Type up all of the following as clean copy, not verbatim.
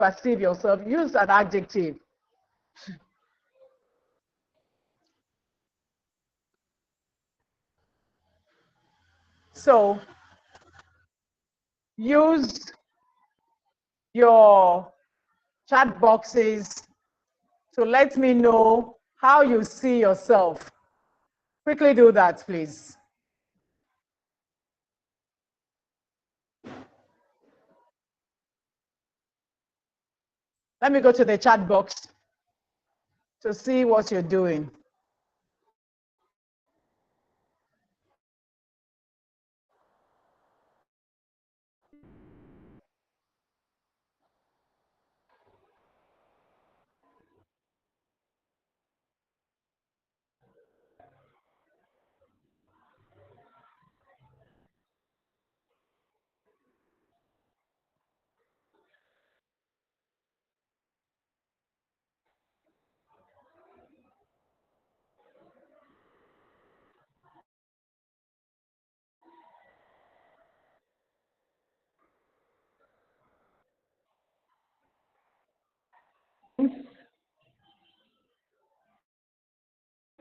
perceive yourself, use an adjective. So use your chat boxes to let me know how you see yourself. Quickly do that, please. Let me go to the chat box to see what you're doing.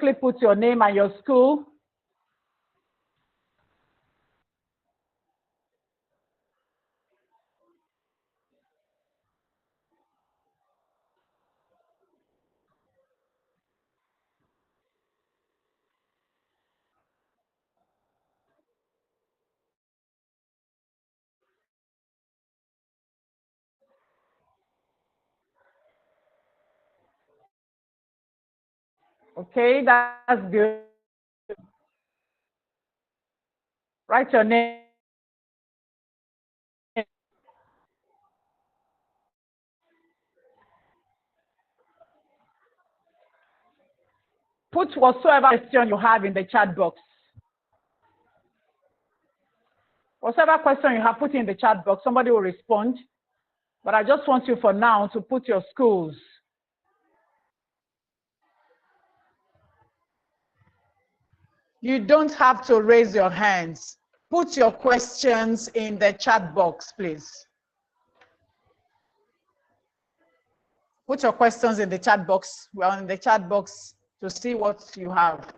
Quickly put your name and your school. Okay, that's good. Write your name. Put whatsoever question you have in the chat box. Whatever question you have, put in the chat box. Somebody will respond. But I just want you for now to put your schools. You don't have to raise your hands. Put your questions in the chat box, please. Put your questions in the chat box. We're in the chat box to see what you have.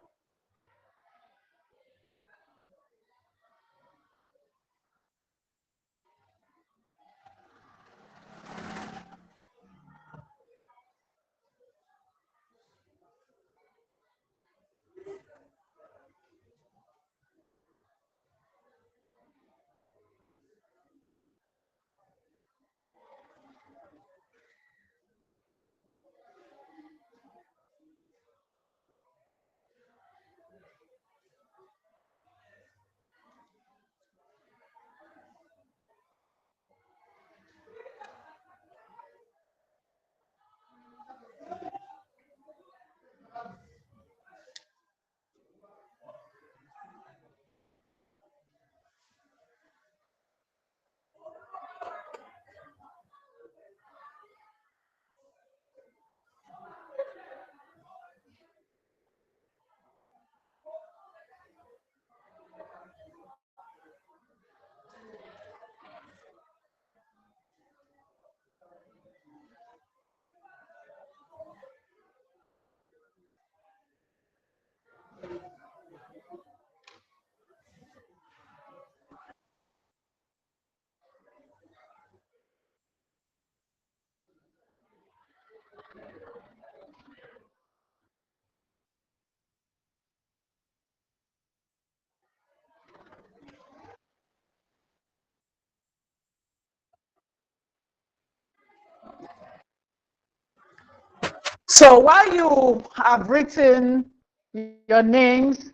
So while you have written your names,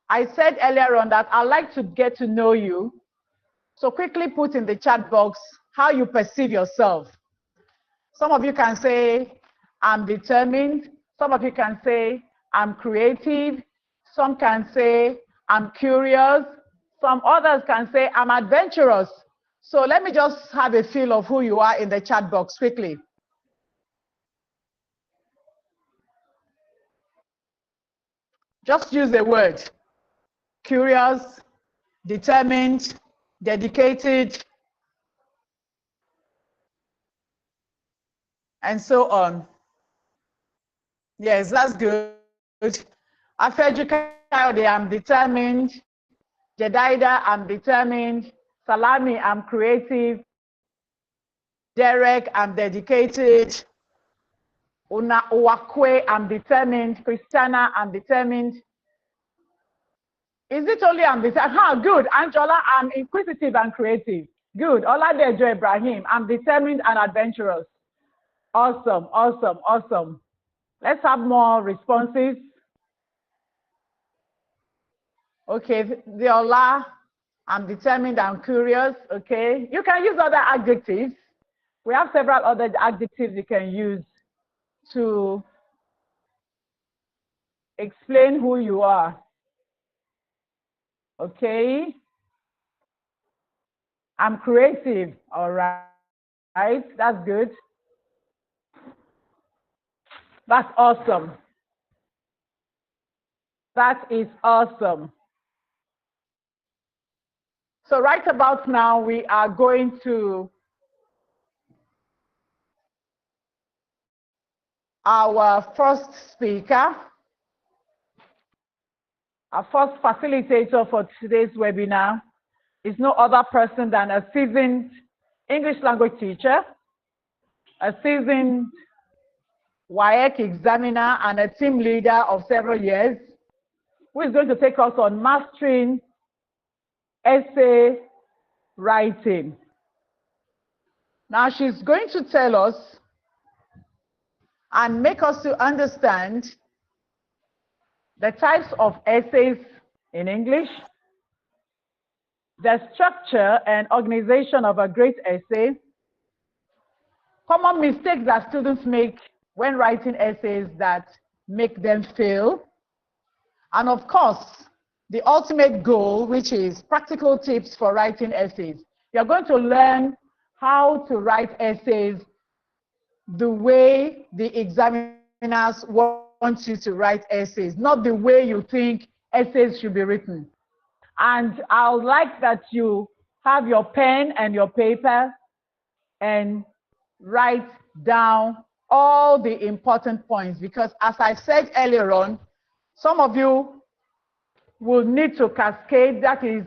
I said earlier on that I'd like to get to know you. So quickly put in the chat box how you perceive yourself. Some of you can say, I'm determined. Some of you can say, I'm creative. Some can say, I'm curious. Some others can say, I'm adventurous. So let me just have a feel of who you are in the chat box quickly. Just use the word. Curious, determined, dedicated. and so on. Yes, that's good. Afeju Kayode, I'm determined. Jedaida, I'm determined. Salami, I'm creative. Derek, I'm dedicated. Una Uwakwe, I'm determined. Christiana, I'm determined. Is it only I'm determined? Huh, good. Angela, I'm inquisitive and creative. Good. Oladejo Ibrahim, I'm determined and adventurous. Awesome, awesome, awesome. Let's have more responses. Okay, Viola, I'm determined, I'm curious. Okay, you can use other adjectives. We have several other adjectives you can use to explain who you are. Okay, I'm creative. All right, that's good. That's awesome. That is awesome. So right about now, we are going to our first speaker, our first facilitator for today's webinar is no other person than a seasoned English language teacher, a seasoned WAEC examiner, and a team leader of several years, who is going to take us on mastering essay writing. Now she's going to tell us and make us to understand the types of essays in English, the structure and organization of a great essay, common mistakes that students make when writing essays that make them fail, and of course, the ultimate goal, which is practical tips for writing essays. You're going to learn how to write essays the way the examiners want you to write essays, not the way you think essays should be written. And I would like that you have your pen and your paper and write down all the important points, because as I said earlier on, some of you will need to cascade, that is,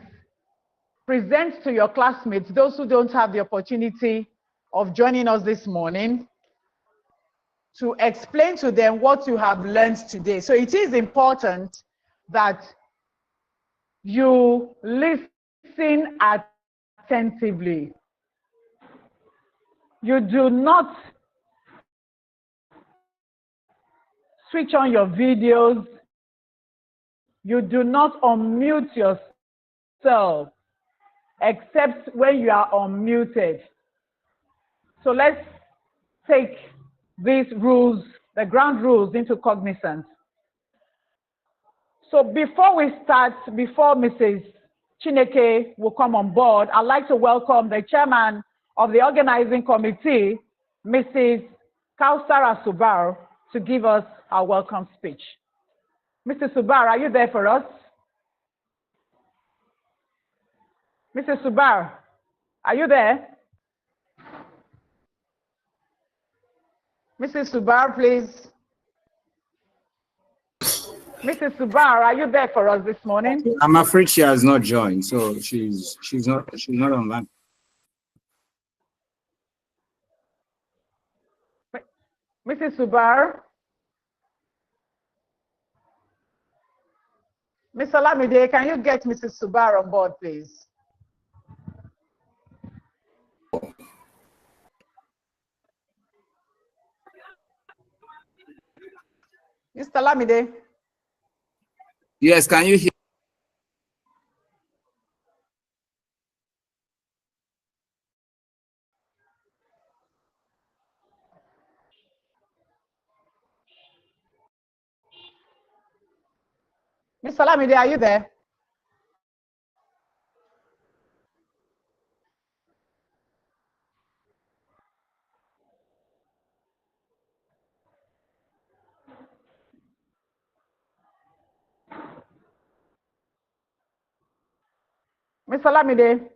present to your classmates, those who don't have the opportunity of joining us this morning, to explain to them what you have learned today. So it is important that you listen attentively. You do not switch on your videos. You do not unmute yourself, except when you are unmuted. So let's take these rules, the ground rules, into cognizance. So before we start, before Mrs. Chineke will come on board, I'd like to welcome the chairman of the organizing committee, Mrs. Kausara Subar, to give us our welcome speech. Mr. Subar, are you there for us? Mr. Subar, are you there? Mrs. Subar, please. Mrs. Subar, are you there for us this morning? I'm afraid she has not joined, so she's not online. Mrs. Subar. Mr. Lamide, can you get Mrs. Subar on board, please? Mr. Lamide. Yes, can you hear? Mr. Lamide, are you there? Mr. Lamide.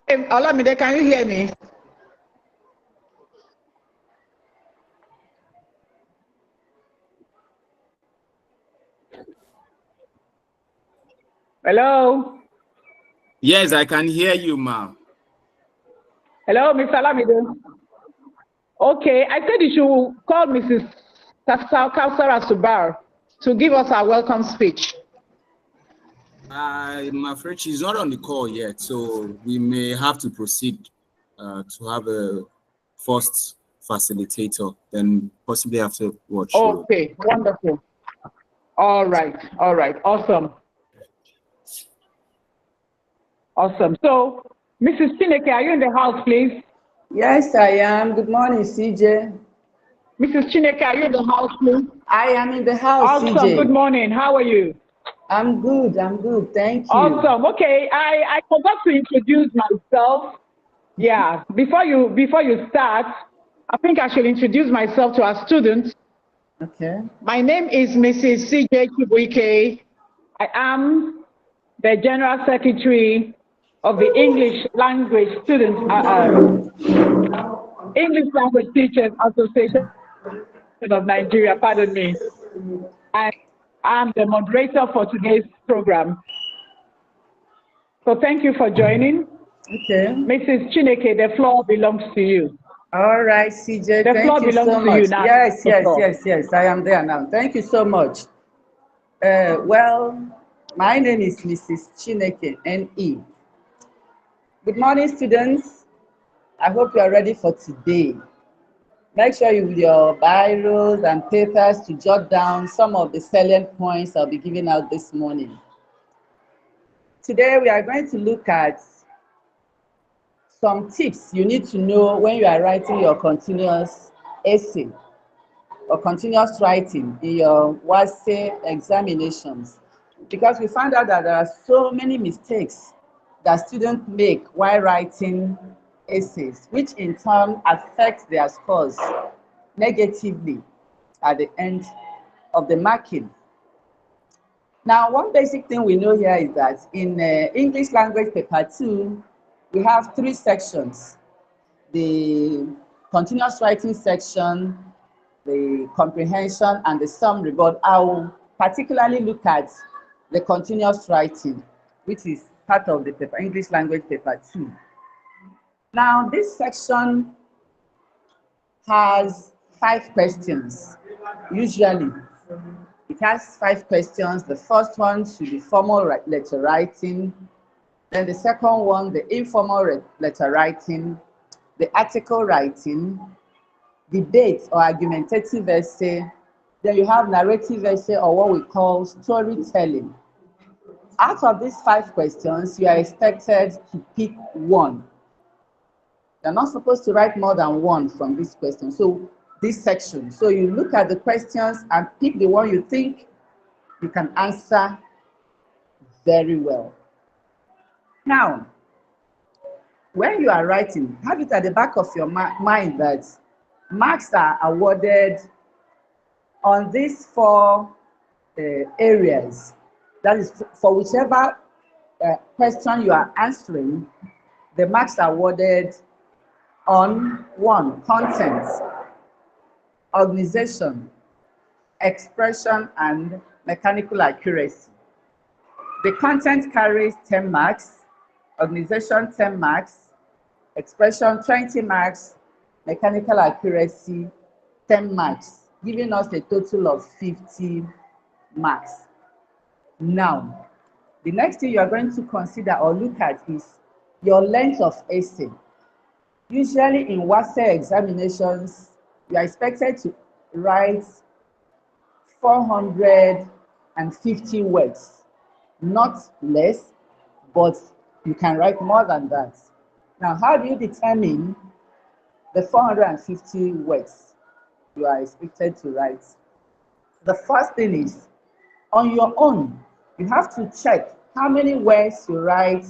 Hey, Olamide, can you hear me? Hello? Yes, I can hear you, ma. Hello, Mr. Olamide. Okay, I said you should call Mrs. Kausara Subar to give us our welcome speech. I'm afraid she's not on the call yet, so we may have to proceed to have a first facilitator, then possibly after what she will. Okay, wonderful. All right, awesome. Awesome. So, Mrs. Chineke, are you in the house, please? Yes, I am. Good morning, CJ. Mrs. Chineke, are you in the house, please? I am in the house, Awesome. CJ. Good morning. How are you? I'm good. Thank you. Awesome. Okay, I forgot to introduce myself. Yeah, before you start, I think I should introduce myself to our students. Okay. My name is Mrs. CJ Chibuike. I am the General Secretary of the English Language English Language Teachers Association of Nigeria, pardon me. And I'm the moderator for today's program. So thank you for joining. Okay. Mrs. Chineke, the floor belongs to you. All right, CJ. The floor Thank you belongs so to much. you now. Yes. I am there now. Thank you so much. Well, my name is Mrs. Chineke, N.E. Good morning, students. I hope you are ready for today. Make sure you with your biros and papers to jot down some of the salient points I'll be giving out this morning. Today, we are going to look at some tips you need to know when you are writing your continuous essay or continuous writing in your WAEC examinations. Because we found out that there are so many mistakes that students make while writing essays, which in turn affect their scores negatively at the end of the marking. Now, one basic thing we know here is that in English Language Paper 2, we have 3 sections: the continuous writing section, the comprehension, and the summary. But I will particularly look at the continuous writing, which is part of the paper, English Language Paper 2. Now, this section has 5 questions, usually. It has 5 questions. The first one should be formal letter writing. Then the second one, the informal letter writing, the article writing, debate or argumentative essay. Then you have narrative essay, or what we call storytelling. Out of these 5 questions, you are expected to pick one. You're not supposed to write more than one from this question. So this section. So you look at the questions and pick the one you think you can answer very well. Now, when you are writing, have it at the back of your mind that marks are awarded on these 4 areas. That is, for whichever question you are answering, the marks are awarded on 1, content, organization, expression, and mechanical accuracy. The content carries 10 marks, organization 10 marks, expression 20 marks, mechanical accuracy 10 marks, giving us a total of 50 marks. Now, the next thing you are going to consider or look at is your length of essay. Usually in WAEC examinations, you are expected to write 450 words, not less, but you can write more than that. Now, how do you determine the 450 words you are expected to write? The first thing is, on your own, you have to check how many words you write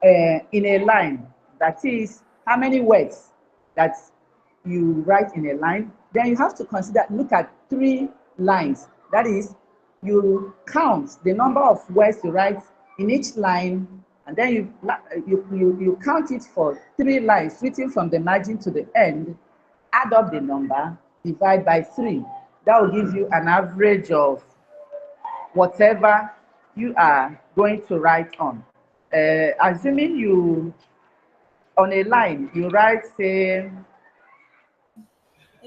in a line. That is, how many words that you write in a line. Then you have to look at 3 lines. That is, you count the number of words you write in each line And then you count it for 3 lines, switching from the margin to the end, add up the number, divide by 3. That will give you an average of whatever you are going to write on. Assuming you, on a line, you write, say,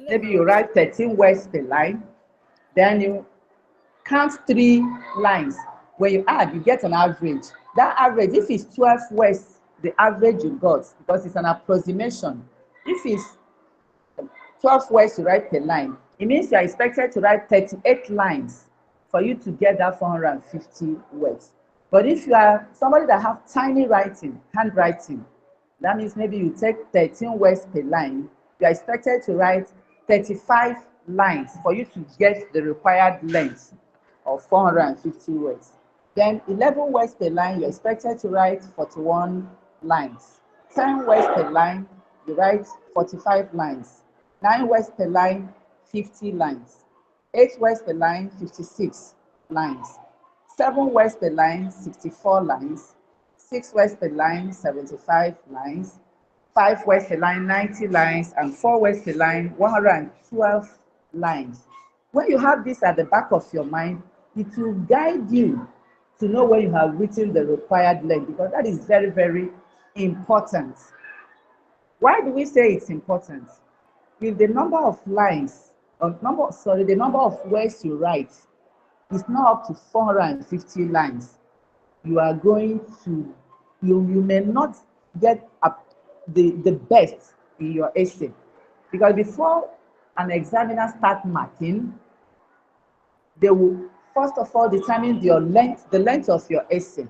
maybe you write 13 words per line, then you count 3 lines. When you add, you get an average. That average, if it's 12 words, the average you got, because it's an approximation. If it's 12 words you write per line, it means you are expected to write 38 lines for you to get that 450 words. But if you are somebody that have tiny writing, handwriting, that means maybe you take 13 words per line, you are expected to write 35 lines for you to get the required length of 450 words. Then 11 words per line, you're expected to write 41 lines. 10 words per line, you write 45 lines. 9 words per line, 50 lines. 8 words per line, 56 lines. 7 words per line, 64 lines. 6 words per line, 75 lines. 5 words per line, 90 lines. And 4 words per line, 112 lines. When you have this at the back of your mind, it will guide you to know when you have written the required length, because that is very, very important. Why do we say it's important? If the number of lines, the number of words you write is not up to 450 lines, you are going to, you may not get the best in your essay. Because before an examiner starts marking, they will first of all determine your length, the length of your essay.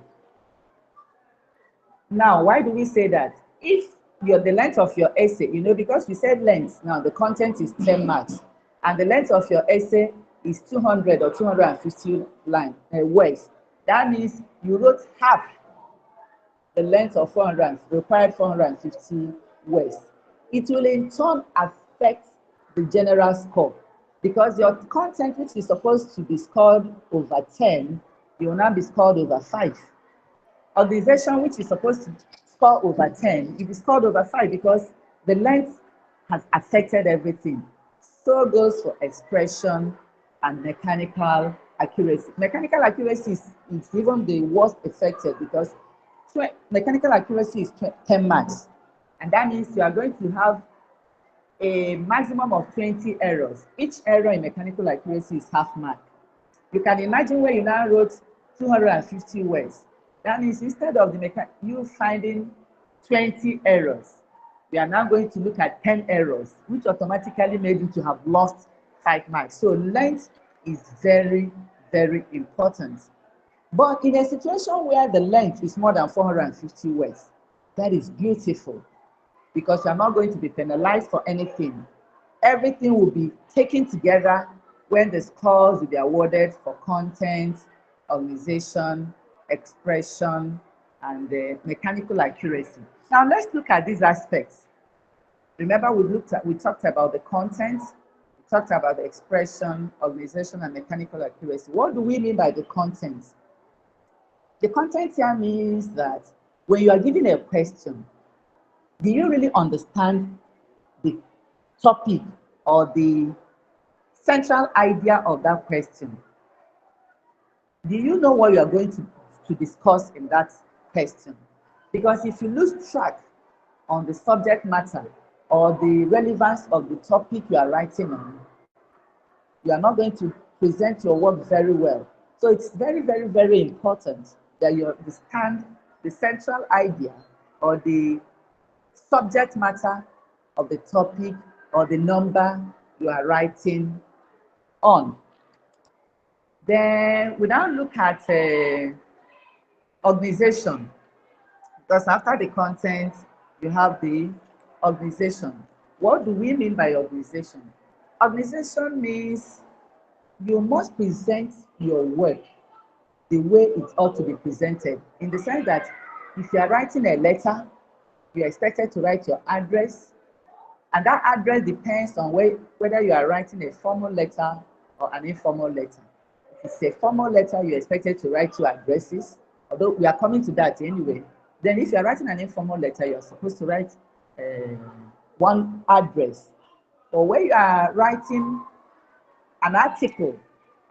Now, why do we say that? If the length of your essay, because we said length, now the content is 10 marks, and the length of your essay is 200 or 250 words. That means you wrote half the length of required 450 words. It will in turn affect the general score, because your content, which is supposed to be scored over 10, you will now be scored over 5. Organization, which is supposed to score over 10, it is scored over 5 because the length has affected everything. So goes for expression and mechanical accuracy. Mechanical accuracy is even the worst affected, because mechanical accuracy is 10 marks. And that means you are going to have a maximum of 20 errors. Each error in mechanical accuracy is half mark. You can imagine where you now wrote 250 words. That means instead of you finding 20 errors, we are now going to look at 10 errors, which automatically made you to have lost 5 marks. So length is very, very important. But in a situation where the length is more than 450 words, that is beautiful, because you are not going to be penalized for anything. Everything will be taken together when the scores will be awarded for content, organization, expression, and mechanical accuracy. Now let's look at these aspects. Remember, we talked about the content, we talked about the expression, organization, and mechanical accuracy. What do we mean by the content? The content here means that when you are given a question, do you really understand the topic or the central idea of that question? Do you know what you are going to discuss in that question? Because if you lose track on the subject matter or the relevance of the topic you are writing on, you are not going to present your work very well. So it's very, very, very important that you understand the central idea or the subject matter of the topic or the number you are writing on. Then we now look at organization, because after the content, you have the organization. What do we mean by organization? Organization means you must present your work the way it ought to be presented, in the sense that if you are writing a letter, you are expected to write your address, and that address depends on whether you are writing a formal letter or an informal letter. If it's a formal letter, you're expected to write your addresses, although we are coming to that anyway. Then if you're writing an informal letter, you're supposed to write one address. Or when you are writing an article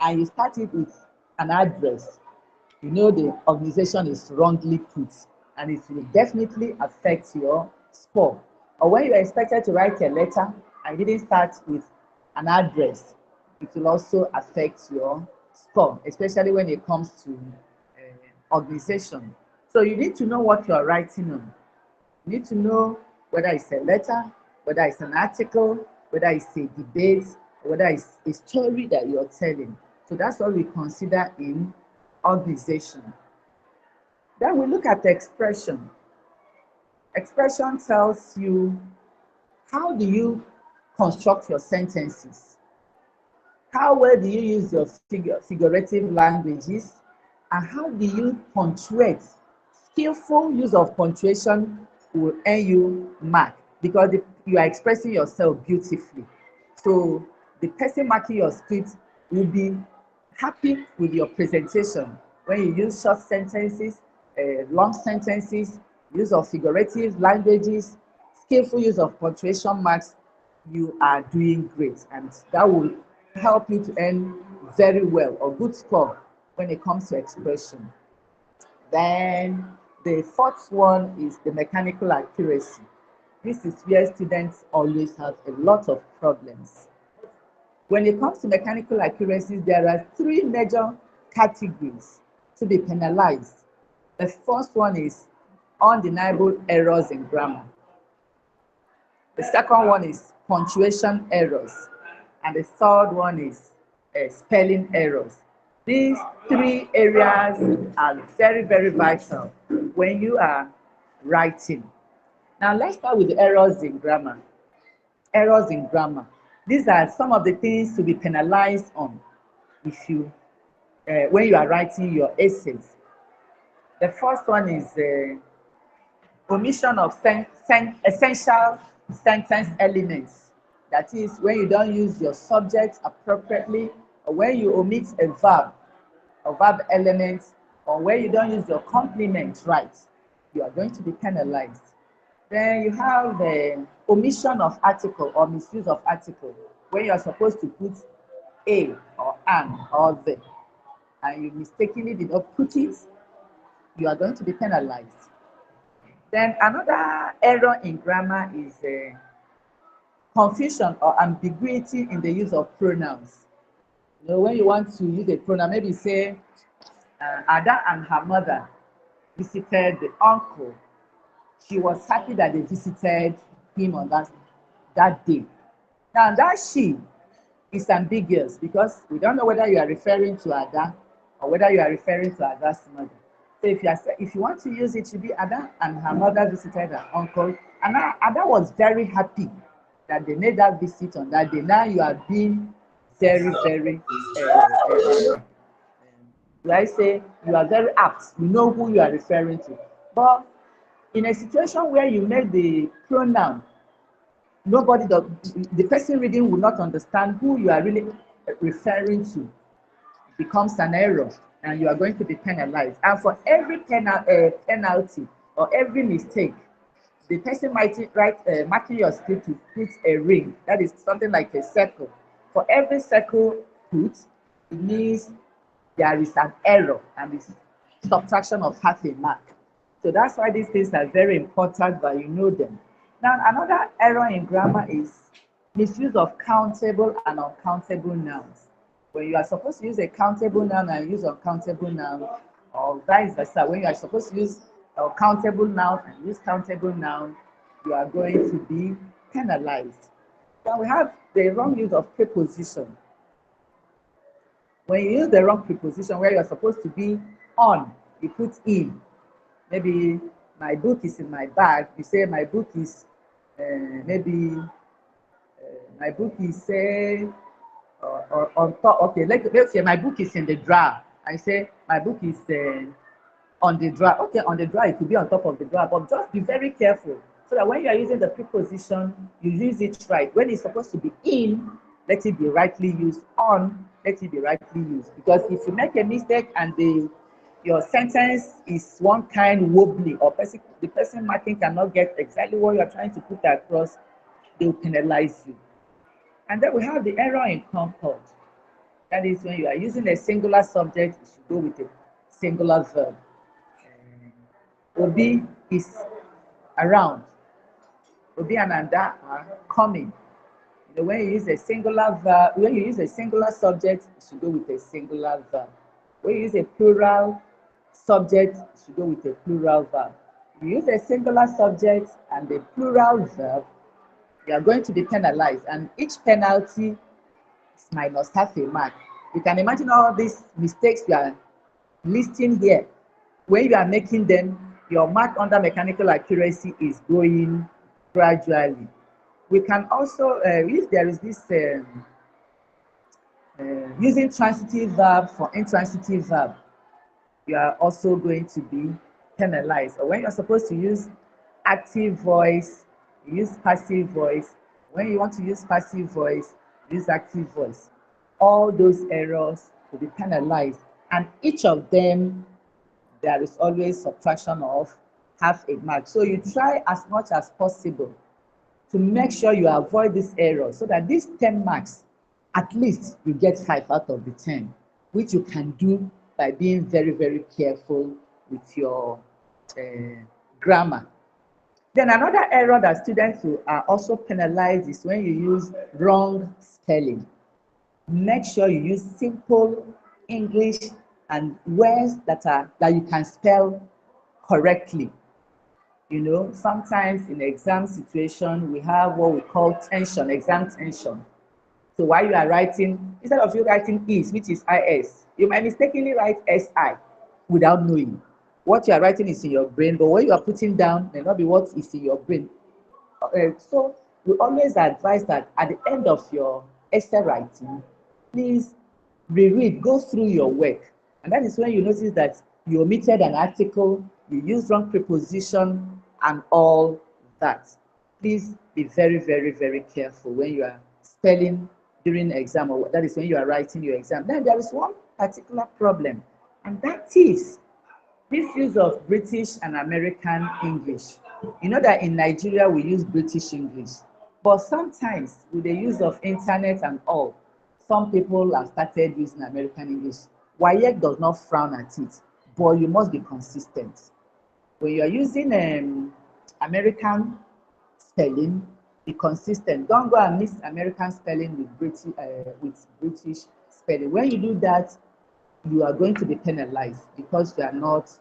and you start it with an address, you know the organization is wrongly put and it will definitely affect your score. Or when you are expected to write a letter and you didn't start with an address, it will also affect your score, especially when it comes to organization. So you need to know what you're writing on. You need to know whether it's a letter, whether it's an article, whether it's a debate, or whether it's a story that you're telling. So that's what we consider in organization. Then we look at expression. Expression tells you how do you construct your sentences? How well do you use your figurative languages? And how do you punctuate? Skillful use of punctuation will earn you mark because you are expressing yourself beautifully. So the person marking your script will be happy with your presentation when you use short sentences, long sentences, use of figurative languages, skillful use of punctuation marks. You are doing great, and that will help you to earn very well or good score when it comes to expression. Then the fourth one is the mechanical accuracy. This is where students always have a lot of problems. When it comes to mechanical accuracy, there are three major categories to be penalized. The first one is undeniable errors in grammar. The second one is punctuation errors. And the third one is spelling errors. These three areas are very, very vital when you are writing. Now let's start with the errors in grammar. Errors in grammar. These are some of the things to be penalized on if you, when you are writing your essays. The first one is omission of essential sentence elements. That is, when you don't use your subject appropriately, or when you omit a verb element, or when you don't use your complement right, you are going to be penalized. Then you have the omission of article or misuse of article, when you are supposed to put a or an or the, and you mistakenly did not put it, you are going to be penalized. Then another error in grammar is confusion or ambiguity in the use of pronouns. You know, when you want to use a pronoun, maybe say Ada and her mother visited the uncle. She was happy that they visited him on that day. Now that she is ambiguous because we don't know whether you are referring to Ada or whether you are referring to Ada's mother. So if you want to use it, should be Ada and her mother visited her uncle. And Ada was very happy that they made that visit on that day. Now you are being very, very, I say you are very apt. You know who you are referring to. But in a situation where you make the pronoun, the person reading will not understand who you are really referring to. It becomes an error, and you are going to be penalized. And for every penalty or every mistake, the person might write marking your script to put a ring. That is something like a circle. For every circle put, it means there is an error and it's subtraction of half a mark. So that's why these things are very important that you know them. Now, another error in grammar is misuse of countable and uncountable nouns. When you are supposed to use a countable noun and use uncountable noun, or vice versa, when you are supposed to use a countable noun and use countable noun, you are going to be penalized. Now we have the wrong use of preposition. When you use the wrong preposition where you are supposed to be on, you put in. Maybe my book is in my bag. You say my book is my book is say on top. Okay, let's say my book is in the drawer. I say my book is on the drawer. Okay, on the drawer, it could be on top of the drawer, but just be very careful so that when you are using the preposition, you use it right. When it's supposed to be in, let it be rightly used. On, let it be rightly used. Because if you make a mistake and the your sentence is one kind wobbly, or the person marking cannot get exactly what you are trying to put across, they will penalize you. And then we have the error in concord. That is when you are using a singular subject, you should go with a singular verb. Obi is around. Obi and Anda are coming. You know, when you use a singular verb, when you use a singular subject, you should go with a singular verb. When you use a plural subject, you should go with a plural verb. If you use a singular subject and a plural verb, you are going to be penalized, and each penalty is minus half a mark. You can imagine all these mistakes you are listing here. When you are making them, your mark under mechanical accuracy is going gradually. We can also, if there is this using transitive verb for intransitive verb, you are also going to be penalized. Or when you're supposed to use active voice, you use passive voice. When you want to use passive voice, use active voice. All those errors will be penalized, and each of them, there is always subtraction of half a mark. So you try as much as possible to make sure you avoid this error, so that these 10 marks, at least you get 5 out of the 10, which you can do by being very, very careful with your grammar. Then another error that students who are also penalized is when you use wrong spelling. Make sure you use simple English and words that you can spell correctly. You know, sometimes in exam situation, we have what we call tension, exam tension. So while you are writing, instead of you writing is, which is is, you might mistakenly write si without knowing. What you are writing is in your brain, but what you are putting down may not be what is in your brain. So we always advise that at the end of your essay writing, please reread, go through your work. And that is when you notice that you omitted an article, you used wrong preposition, and all that. Please be very, very, very careful when you are spelling during exam, or that is when you are writing your exam. Then there is one particular problem, and that is this use of British and American English. You know that in Nigeria we use British English, but sometimes with the use of internet and all, some people have started using American English. WAEC does not frown at it, but you must be consistent. When you are using American spelling, be consistent. Don't go and mix American spelling with British spelling. When you do that, you are going to be penalized because you are not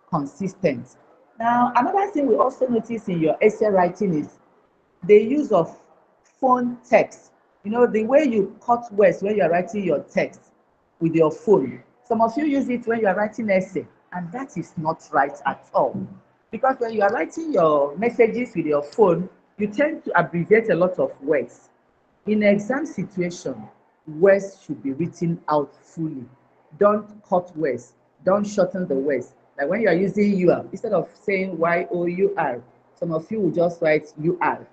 consistent. Now, another thing we also notice in your essay writing is the use of phone text. You know, the way you cut words when you are writing your text with your phone. Some of you use it when you are writing essay, and that is not right at all. Because when you are writing your messages with your phone, you tend to abbreviate a lot of words. In an exam situation, words should be written out fully. Don't cut words. Don't shorten the words. Like when you are using UR, instead of saying YOUR, some of you will just write UR.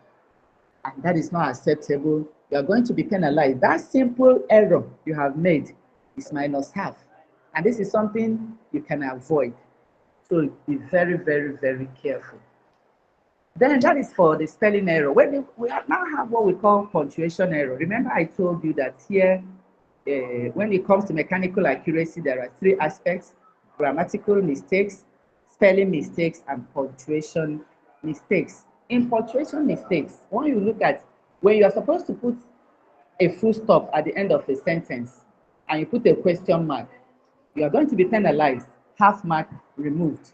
And that is not acceptable. You are going to be penalized. That simple error you have made is minus half. And this is something you can avoid. So be very, very, very careful. Then that is for the spelling error. We now have what we call punctuation error. Remember I told you that here, when it comes to mechanical accuracy, there are 3 aspects: grammatical mistakes, spelling mistakes, and punctuation mistakes. In punctuation mistakes, when you look at when you are supposed to put a full stop at the end of a sentence and you put a question mark, you are going to be penalized, half mark removed.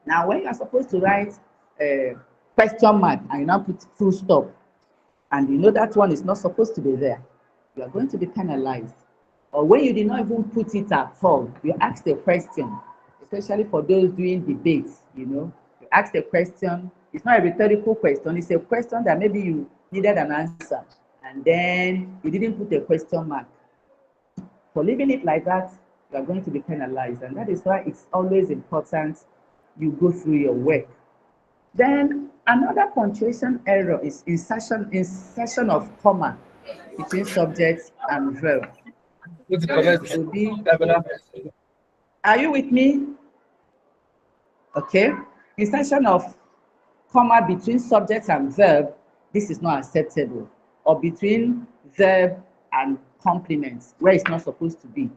Now, when you are supposed to write a question mark and you now put full stop, and you know that one is not supposed to be there, you are going to be penalized. Or when you did not even put it at all, you ask a question, especially for those doing debates, you know, you ask a question, it's not a rhetorical question, it's a question that maybe you needed an answer, and then you didn't put a question mark. For leaving it like that, you are going to be penalized, and that is why it's always important you go through your work. Then another punctuation error is insertion of comma between subject and verb. Are you with me? Okay. Insertion of comma between subject and verb, this is not acceptable. Or between verb and complement, where it's not supposed to be.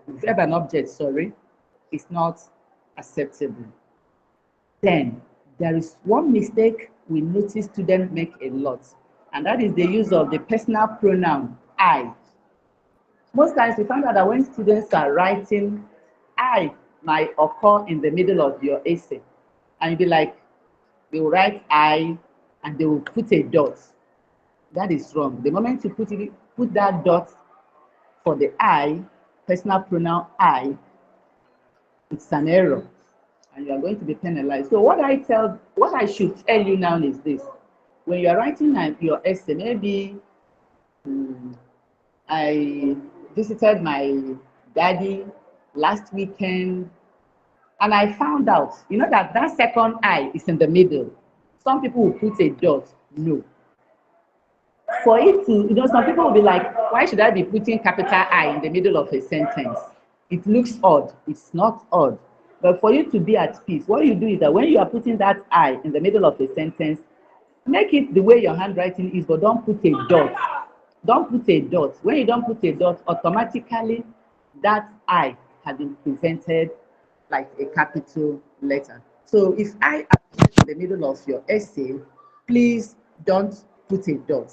Verb and object, sorry, is not acceptable. Then, there is one mistake we notice students make a lot, and that is the use of the personal pronoun I. Most times we find out that when students are writing, I might occur in the middle of your essay. And you'll be like, they will write I and they will put a dot. That is wrong. The moment you put that dot for the I, personal pronoun I, it's an error. And you are going to be penalized. So what I should tell you now is this. When you are writing your essay, maybe I visited my daddy last weekend, and I found out, you know, that second I is in the middle. Some people will put a dot. No. For it to, you know, some people will be like, why should I be putting capital I in the middle of a sentence? It looks odd. It's not odd. But for you to be at peace, what you do is that when you are putting that I in the middle of a sentence, make it the way your handwriting is, but don't put a dot. Don't put a dot. When you don't put a dot, automatically that I has been presented like a capital letter. So if I appears in the middle of your essay, please don't put a dot.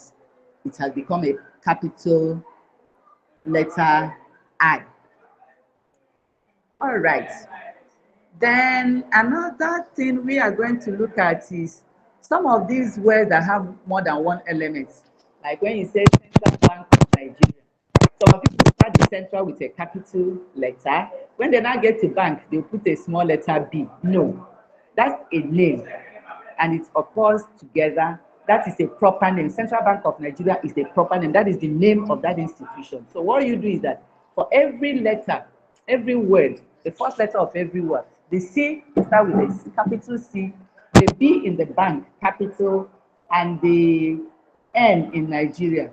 It has become a capital letter I. All right. Then another thing we are going to look at is some of these words that have more than one element. Like when you say Central Bank of Nigeria, some people start the central with a capital letter. When they now get to bank, they'll put a small letter B. No, that's a name and it occurs together. That is a proper name. Central Bank of Nigeria is a proper name. That is the name of that institution. So what you do is that for every letter, every word, the first letter of every word, the C start with a capital C, the B in the bank, capital, and the N in Nigeria,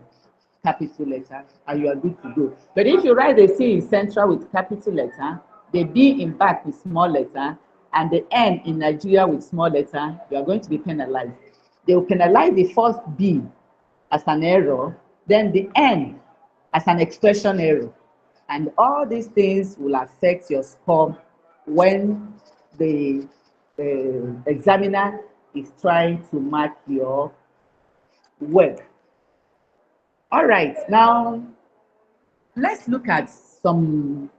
capital letter, and you are good to go. But if you write the C in central with capital letter, the B in back with small letter, and the N in Nigeria with small letter, you are going to be penalized. They will penalize the first B as an error, then the N as an expression error. And all these things will affect your score when the examiner is trying to mark your work. All right, now let's look at some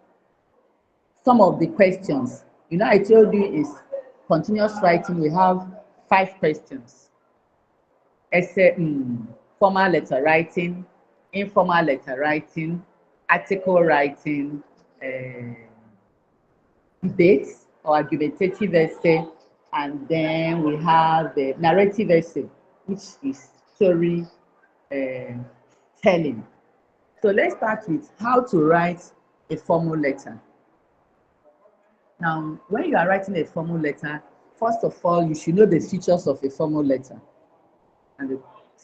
of the questions. You know, I told you is continuous writing. We have 5 questions. Essay, formal letter writing, informal letter writing, article writing, debates or argumentative essay, and then we have the narrative essay, which is story telling. So let's start with how to write a formal letter. Now, when you are writing a formal letter, first of all, you should know the features of a formal letter. And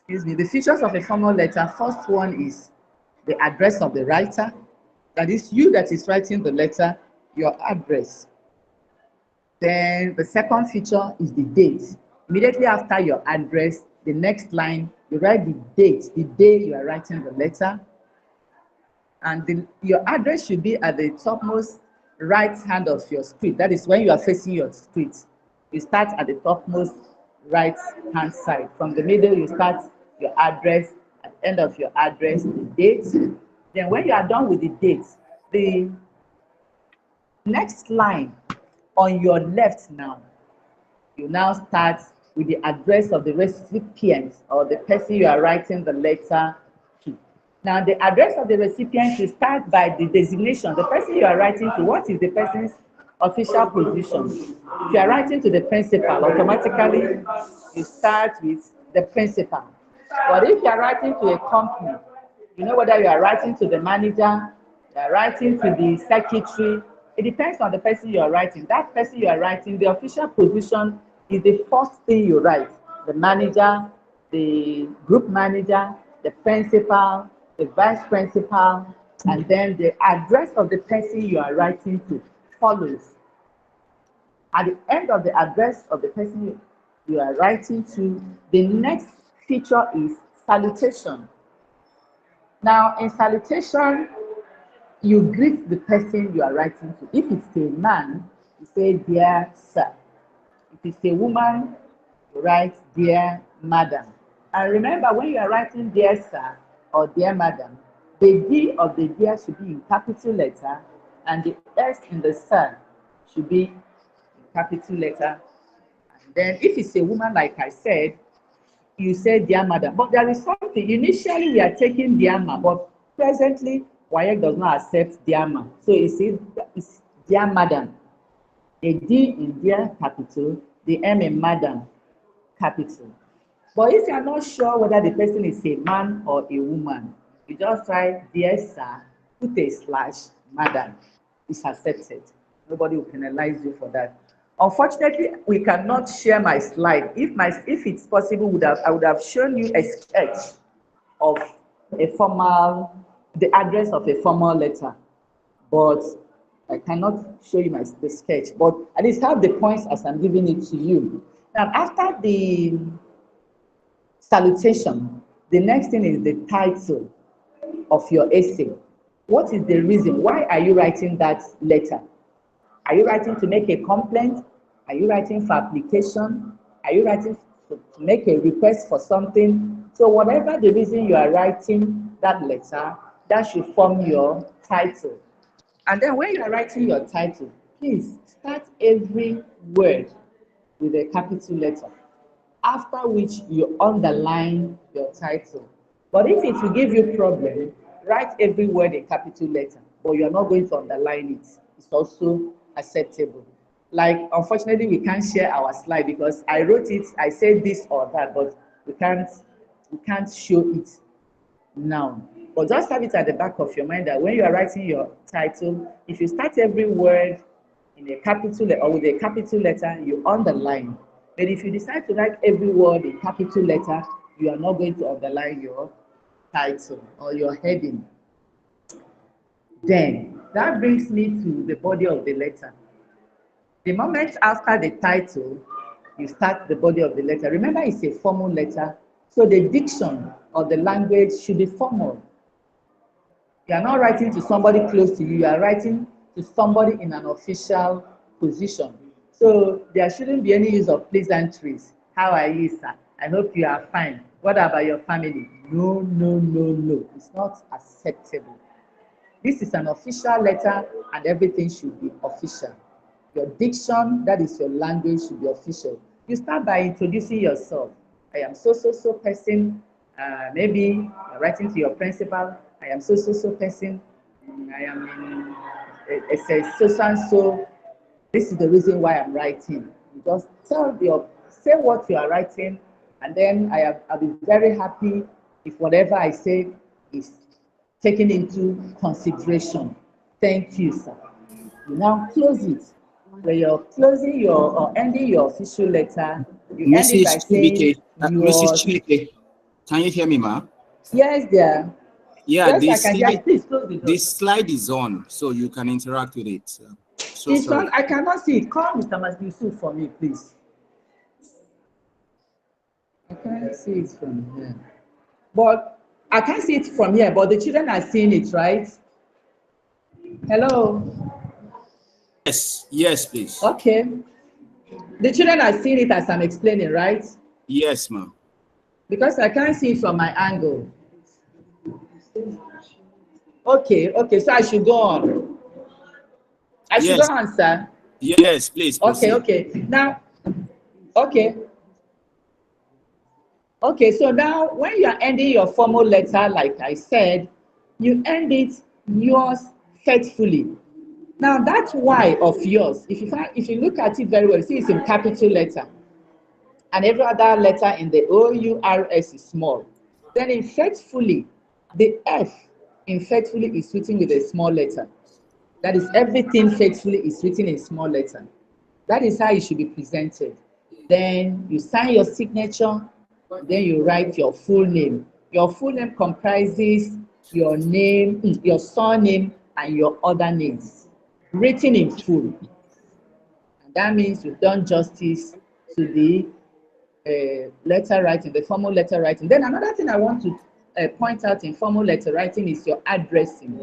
the features of a formal letter, first one is the address of the writer. That is you that is writing the letter, your address. Then the second feature is the date. Immediately after your address, the next line, you write the date, the day you are writing the letter. And your address should be at the topmost right hand of your script. That is when you are facing your script. You start at the topmost right hand side. From the middle, you start your address. At the end of your address, the date. Then when you are done with the date, the next line on your left now, you now start with the address of the recipient or the person you are writing the letter to. Now, the address of the recipient, you start by the designation. The person you are writing to, what is the person's official position? If you are writing to the principal, automatically you start with the principal. But if you are writing to a company, you know whether you are writing to the manager, you are writing to the secretary. It depends on the person you are writing. That person you are writing, the official position is the first thing you write. The manager, the group manager, the principal, the vice principal, and then the address of the person you are writing to. follows. At the end of the address of the person you are writing to, the next feature is salutation. Now, in salutation, you greet the person you are writing to. If it's a man, you say, dear sir. If it's a woman, you write, dear madam. And remember, when you are writing dear sir or dear madam, the D of the dear should be in capital letter, and the S in the sir should be in capital letter. And then if it's a woman, like I said, you say dear madam. But there is something, initially we are taking dear ma, but presently WAEC does not accept dear ma. So it's dear madam. A D in dear capital, the M in madam capital. But if you are not sure whether the person is a man or a woman, you just write dear sir, put a slash, madam. It's accepted. Nobody will penalize you for that. Unfortunately, we cannot share my slide. If it's possible, I would have shown you a sketch of the address of a formal letter. But I cannot show you the sketch. But at least have the points as I'm giving it to you. Now, after the salutation, the next thing is the title of your essay. What is the reason? Why are you writing that letter? Are you writing to make a complaint? Are you writing for application? Are you writing to make a request for something? So whatever the reason you are writing that letter, that should form your title. And then when you are writing your title, please start every word with a capital letter, after which you underline your title. But if it will give you problem, write every word in capital letter, but you are not going to underline it. It's also acceptable. Like, unfortunately, we can't share our slide because I wrote it, I said this or that, but we can't show it now. But just have it at the back of your mind that when you are writing your title, if you start every word in a capital letter or with a capital letter, you underline. But if you decide to write every word in capital letter, you are not going to underline your title or your heading. Then that brings me to the body of the letter. The moment after the title, you start the body of the letter. Remember, it's a formal letter, so the diction of the language should be formal. You are not writing to somebody close to you, you are writing to somebody in an official position. So there shouldn't be any use of pleasantries. How are you, sir? I hope you are fine. What about your family? No, no, no, no. It's not acceptable. This is an official letter and everything should be official. Your diction, that is your language, should be official. You start by introducing yourself. I am so person. Maybe you're writing to your principal. I am so person. I am in so. This is the reason why I'm writing. You just say what you are writing, and then I'll be very happy if whatever I say is taken into consideration. Thank you, sir. You now close it. When you're closing or ending your official letter, you end it by saying Mrs. Chineke, can you hear me, ma? Yes, dear. Yeah, yes, I can hear. Please close the door. This slide is on, so you can interact with it. It's on. I cannot see it. Call Mr. Masbisu for me, please. I can't see it from here. But I can't see it from here, but the children are seeing it, right? Hello? Yes, please. Okay. The children are seeing it as I'm explaining, right? Yes, ma'am. Because I can't see it from my angle. Okay, so I should go on. I should go on, sir. Yes, please. Proceed. Okay. Now, okay, so now when you are ending your formal letter, like I said, you end it yours faithfully. Now that Y of yours, if you look at it very well, see it's in capital letter, and every other letter in the OURS is small. Then in faithfully, the F in faithfully is written with a small letter. That is, everything faithfully is written in small letter. That is how it should be presented. Then you sign your signature, then you write your full name. Your full name comprises your name, your surname, and your other names. written in full. And that means you've done justice to the letter writing, the formal letter writing. Then another thing I want to point out in formal letter writing is your addressing.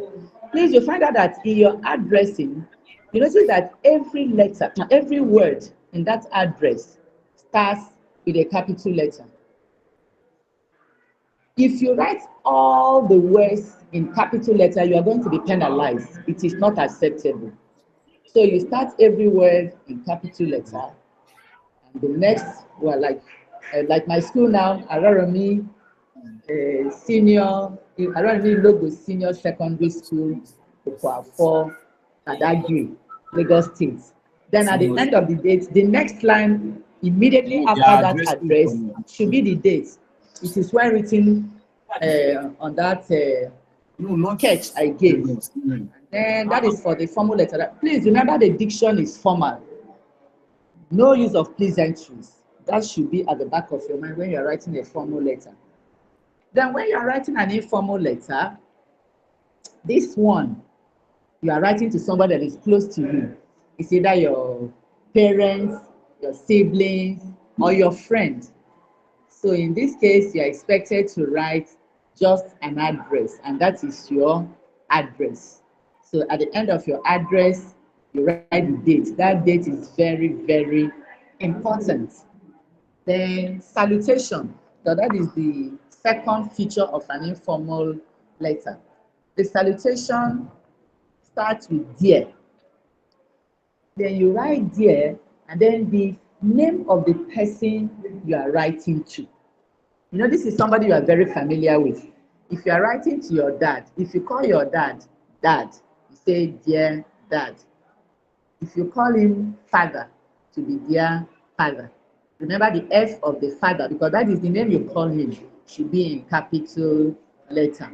Please, you find out that in your addressing, you notice that every letter, every word in that address starts with a capital letter. If you write all the words in capital letter, you are going to be penalized. It is not acceptable. So you start every word in capital letter, and the next, well, like my school now, Ararami Senior, Ararami Logo Senior Secondary School, for Adagri, Lagos State. Then at the end of the date, the next line immediately after that address should be the date. It is well written on that sketch I gave. And that is for the formal letter. Please remember the diction is formal. No use of pleasantries. That should be at the back of your mind when you're writing a formal letter. Then when you're writing an informal letter, this one, you are writing to somebody that is close to you. It's either your parents, your siblings, or your friend. So in this case, you are expected to write just an address, and that is your address. So at the end of your address, you write the date. That date is very, very important. Then salutation. So that is the second feature of an informal letter. The salutation starts with dear. Then you write dear, and then the name of the person you are writing to. You know, this is somebody you are very familiar with. If you are writing to your dad, if you call your dad, dad, you say, dear dad. If you call him father, to be dear father. Remember the F of the father, because that is the name you call him, should be in capital letter.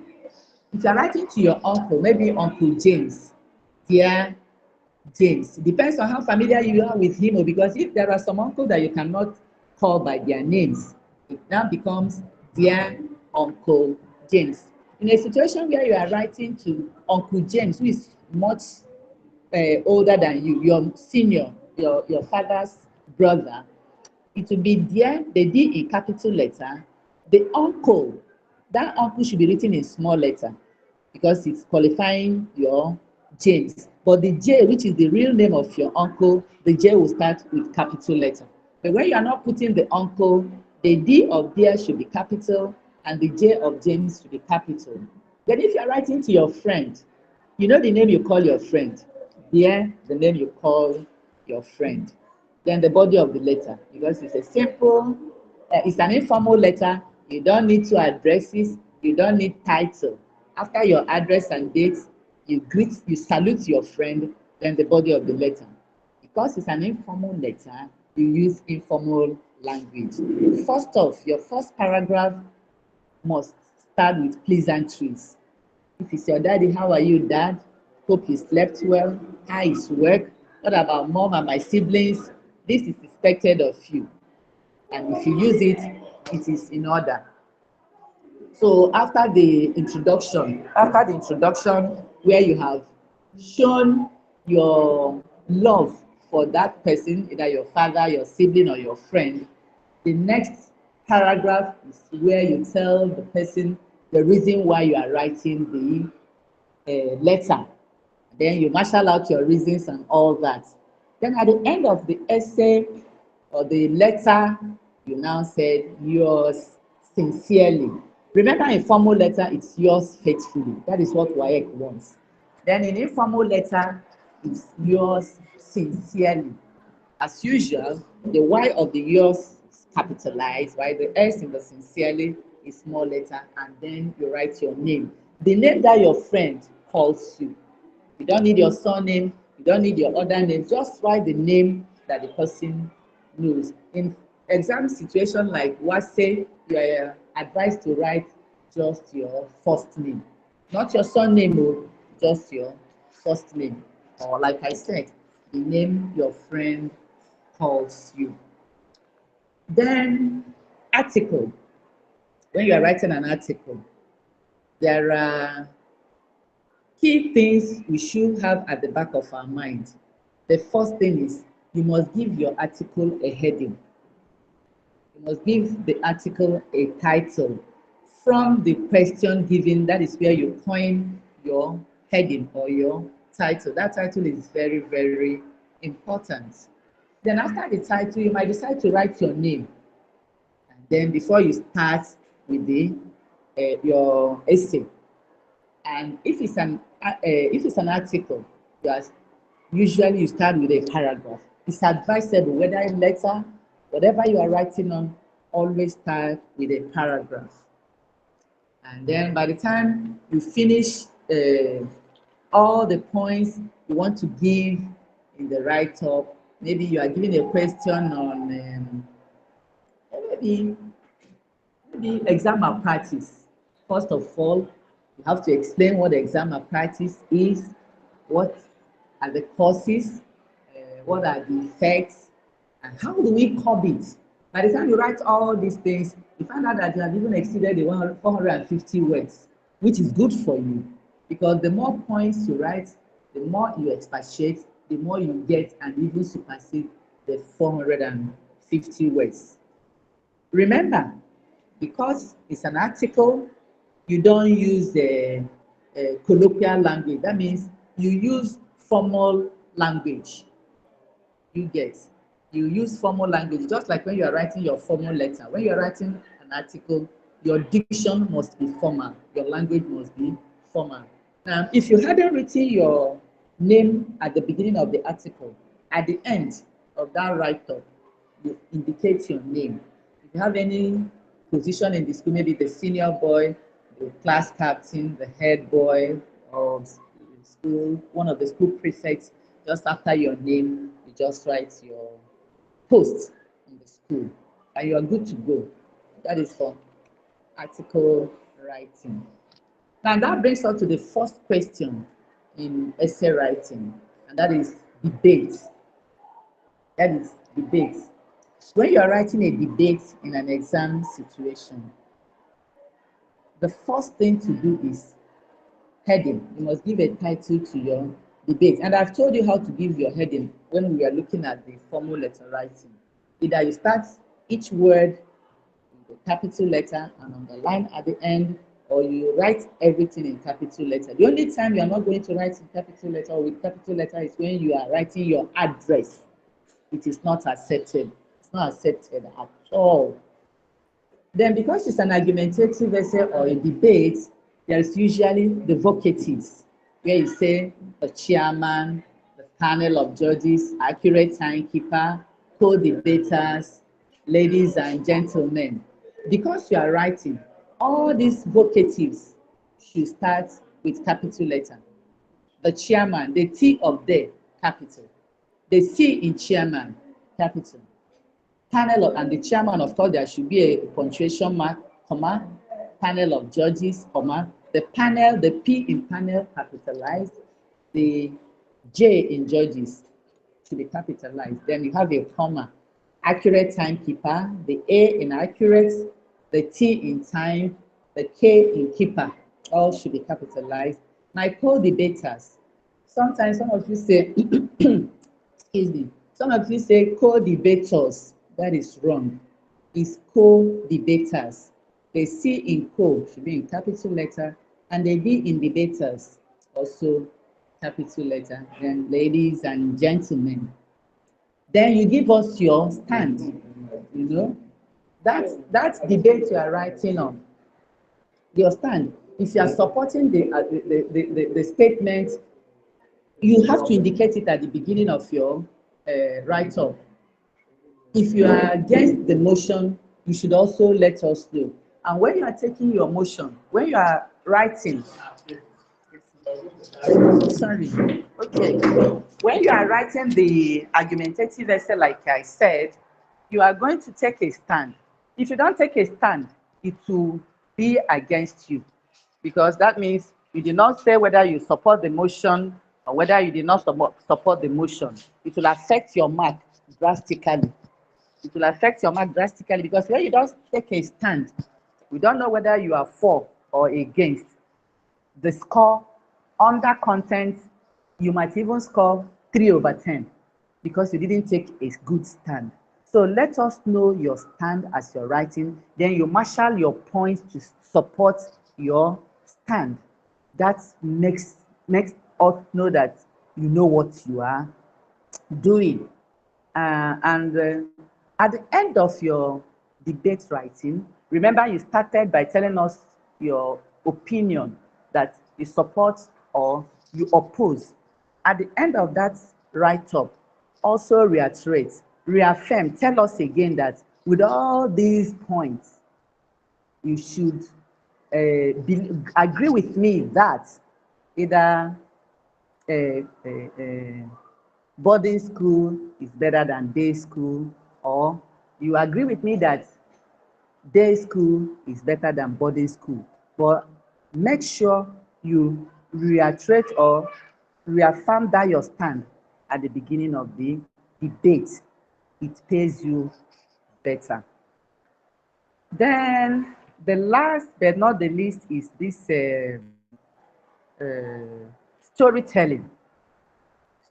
If you are writing to your uncle, maybe Uncle James, dear James. It depends on how familiar you are with him, because if there are some uncles that you cannot call by their names, it now becomes dear Uncle James. In a situation where you are writing to Uncle James, who is much older than you, your senior, your father's brother, it will be dear, the D in capital letter. The uncle, that uncle should be written in small letter because it's qualifying your James. But the J, which is the real name of your uncle, the J will start with capital letter. But when you are not putting the uncle, the D of dear should be capital and the J of James should be capital. Then if you are writing to your friend, you know the name you call your friend. Dear, the name you call your friend. Then the body of the letter, because it's a simple, it's an informal letter. You don't need two addresses. You don't need title. After your address and date, you greet, you salute your friend, then the body of the letter. Because it's an informal letter, you use informal language. First off, your first paragraph must start with pleasantries. If it's your daddy, how are you, dad? Hope you slept well. How is work? What about mom and my siblings? This is expected of you. And if you use it, it is in order. So after the introduction where you have shown your love for that person, either your father, your sibling, or your friend, the next paragraph is where you tell the person the reason why you are writing the letter. Then you marshal out your reasons and all that. Then at the end of the essay or the letter, you now said yours sincerely. Remember, in formal letter, it's yours faithfully. That is what WAEC wants. Then in informal letter, it's yours sincerely. As usual, the Y of the yours is capitalized, while the S in the sincerely is small letter, and then you write your name. The name that your friend calls you. You don't need your surname, you don't need your other name, just write the name that the person knows. In exam situation like WASE, you are advised to write just your first name. Not your surname, just your first name. Or like I said, the name your friend calls you. Then article. When you are writing an article, there are key things we should have at the back of our mind. The first thing is you must give your article a heading. You must give the article a title. From the question given, that is where you coin your heading or your title. That title is very, very important. Then after the title, you might decide to write your name. And then before you start with your essay. And if it's an article, usually you start with a paragraph. It's advisable, whether a letter, whatever you are writing on, always start with a paragraph. And then by the time you finish all the points you want to give in the write-up, maybe you are giving a question on maybe exam malpractice. First of all, you have to explain what exam malpractice is, what are the causes, what are the effects, and how do we curb it. By the time you write all these things, you find out that you have even exceeded the 450 words, which is good for you, because the more points you write, the more you expatiate, the more you get and even supersede the 450 words. Remember, because it's an article, you don't use the colloquial language. That means you use formal language. You use formal language, just like when you are writing your formal letter. When you are writing an article, your diction must be formal. Your language must be formal. Now, if you hadn't written your name at the beginning of the article, at the end of that write-up, you indicate your name. If you have any position in the school, maybe the senior boy, the class captain, the head boy of school, one of the school prefects, just after your name, you just write your post in the school, and you are good to go. That is for article writing. Now that brings us to the first question in essay writing, and that is debate. That is debate. When you are writing a debate in an exam situation, the first thing to do is heading. You must give a title to your debate. And I've told you how to give your heading when we are looking at the formal letter writing. Either you start each word with a capital letter and underline at the end, or you write everything in capital letter. The only time you are not going to write in capital letter or with capital letter is when you are writing your address. It is not accepted. It's not accepted at all. Then because it's an argumentative essay or a debate, there's usually the vocatives, where you say the chairman, the panel of judges, accurate timekeeper, co-debaters, ladies and gentlemen. Because you are writing, all these vocatives should start with capital letter. The chairman, the T of the, capital. The C in chairman, capital. Panel of, and the chairman, of course, there should be a punctuation mark, comma, panel of judges, comma, the panel, the P in panel, capitalized, the J in judges should be capitalized. Then you have a comma, accurate timekeeper, the A in accurate, the T in time, the K in keeper, all should be capitalized. My co-debaters, sometimes some of you say, excuse me, some of you say co-debaters. That is wrong. It's co-debaters. The C in co should be in capital letter, and the D in debaters also capital letter. Then ladies and gentlemen. Then you give us your stand. You know, that's debate you are writing on. Your stand. If you are supporting the statement, you have to indicate it at the beginning of your write-up. If you are against the motion, you should also let us know. And when you are taking your motion, when you are writing, sorry, okay, when you are writing the argumentative essay, like I said, you are going to take a stand. If you don't take a stand, it will be against you, because that means you did not say whether you support the motion or whether you did not support the motion. It will affect your mark drastically. It will affect your mark drastically, because when you don't take a stand, we don't know whether you are for or against. The score Under content, you might even score 3/10 because you didn't take a good stand. So let us know your stand as you're writing. Then you marshal your points to support your stand. That makes us know that you know what you are doing. At the end of your debate writing, remember you started by telling us your opinion, that you support or you oppose. At the end of that write-up, also reaffirm, tell us again that with all these points, you should agree with me that either boarding school is better than day school, or you agree with me that day school is better than boarding school. But make sure you reiterate or reaffirm that your stand at the beginning of the debate. It pays you better. Then the last but not the least is this storytelling.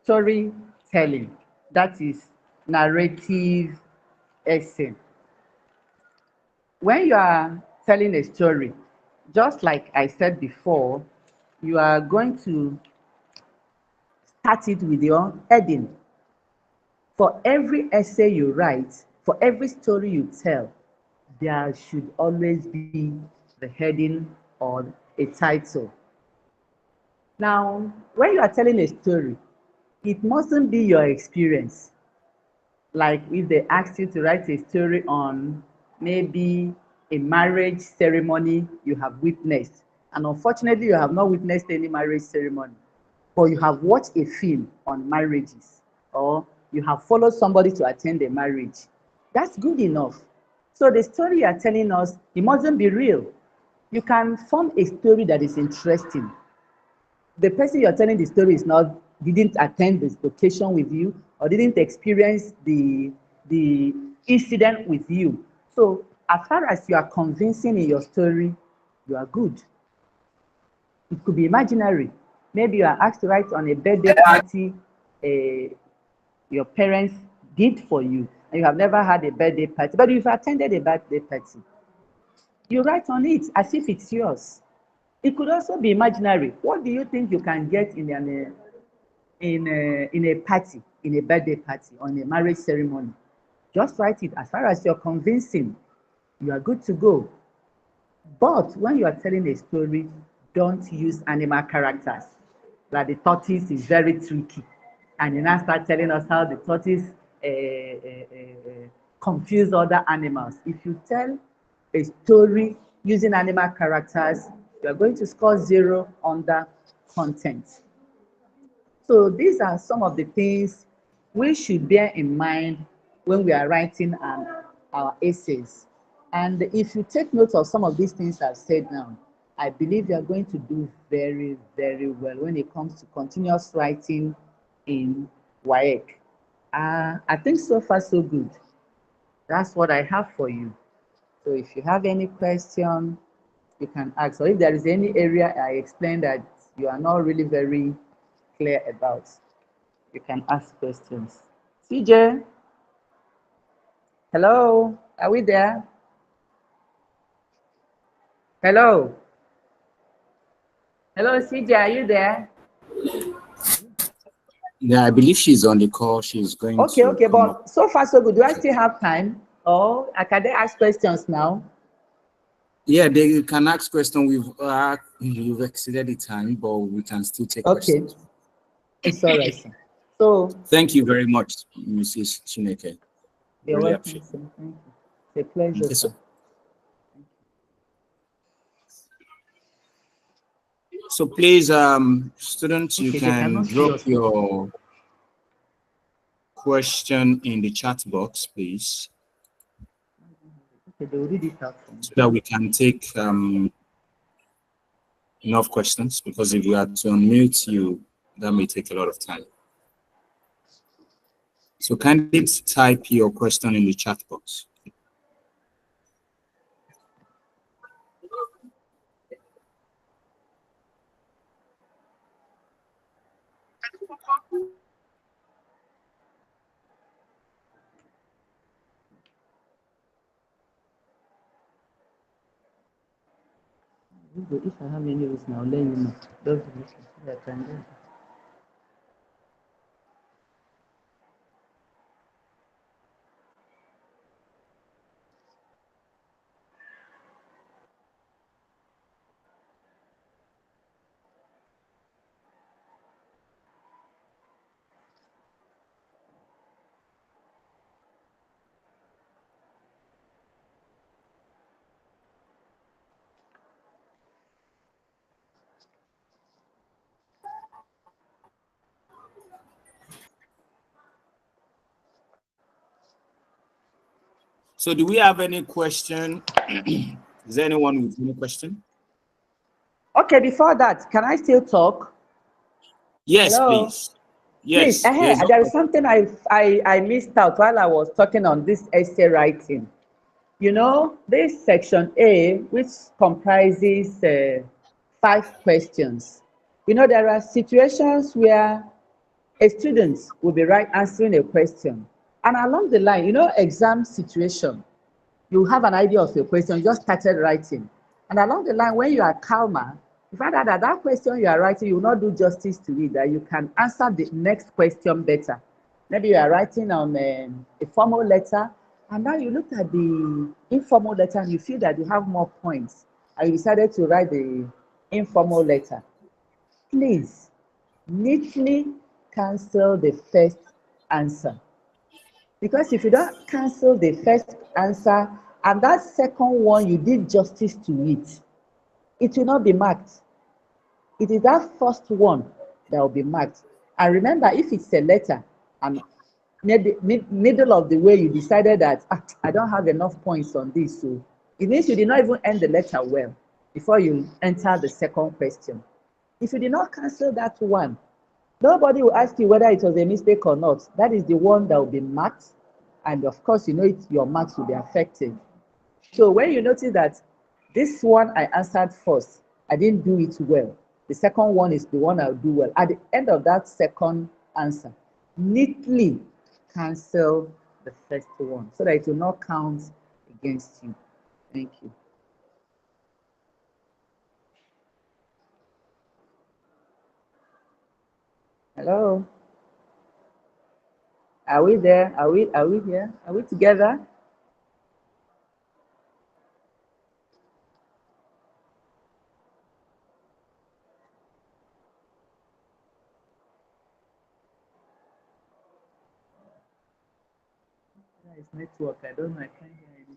Storytelling, that is narrative essay. When you are telling a story, just like I said before, you are going to start it with your heading. For every essay you write, for every story you tell, there should always be the heading or a title. Now, when you are telling a story, it mustn't be your experience. Like if they asked you to write a story on maybe a marriage ceremony you have witnessed, and unfortunately you have not witnessed any marriage ceremony, but you have watched a film on marriages, or you have followed somebody to attend a marriage, that's good enough. So the story you are telling us, it mustn't be real. You can form a story that is interesting. The person you're telling the story is not, didn't attend this location with you, or didn't experience the incident with you. So as far as you are convincing in your story, you are good. It could be imaginary. Maybe you are asked to write on a birthday party your parents did for you, and you have never had a birthday party, but you've attended a birthday party. You write on it as if it's yours. It could also be imaginary. What do you think you can get in a party, in a birthday party, on a marriage ceremony? Just write it. As far as you're convincing, you are good to go. But when you are telling a story, don't use animal characters. Like the tortoise is very tricky, and you now start telling us how the tortoise confuse other animals. If you tell a story using animal characters, you are going to score 0 under content. So these are some of the things we should bear in mind when we are writing our essays. And if you take note of some of these things I've said now, I believe you are going to do very, very well when it comes to continuous writing in WAEC. I think so far so good. That's what I have for you. So if you have any question, you can ask. Or if there is any area I explained that you are not really very clear about, you can ask questions. CJ, hello, are we there? Hello. Hello, CJ, are you there? Yeah, I believe she's on the call. She's going Okay, to okay, come but up. so far so good. Do I still have time? Or can they ask questions now? Yeah, they can ask questions. You've exceeded the time, but we can still take questions. It's all right, sir. So thank you very much, Mrs. Chineke. you're Really welcome, appreciate sir. Thank you. It's a pleasure, sir. So please, students, you can drop your question in the chat box, please, Okay, they will read it out for me. so that we can take enough questions, because if we are to unmute you, that may take a lot of time. So kindly type your question in the chat box. If I have any reason, I'll let you know. Those I can do. So do we have any question? Is there anyone with any question? Okay, before that, can I still talk? Yes, Hello? please. Yes, Please, there is something I missed out while I was talking on this essay writing. You know, this section A, which comprises 5 questions. You know, there are situations where a student will be answering a question. And along the line, you know, exam situation, you have an idea of your question, you just started writing. And along the line, when you are calmer, you find out that that question you are writing, you will not do justice to it, that you can answer the next question better. Maybe you are writing on a formal letter, and now you look at the informal letter and you feel that you have more points, and you decided to write the informal letter. Please, neatly cancel the first answer. Because if you don't cancel the first answer and that second one you did justice to it, it will not be marked. It is that first one that will be marked. And remember, if it's a letter and middle of the way you decided that I don't have enough points on this, so it means you did not even end the letter well before you enter the second question. If you did not cancel that one, nobody will ask you whether it was a mistake or not. That is the one that will be marked. And of course, you know your marks will be affected. So when you notice that this one I answered first, I didn't do it well. The second one is the one I'll do well. At the end of that second answer, neatly cancel the first one so that it will not count against you. Thank you. Hello? Are we there? Are we here? Are we together? It's network. I don't know. I can't hear anything.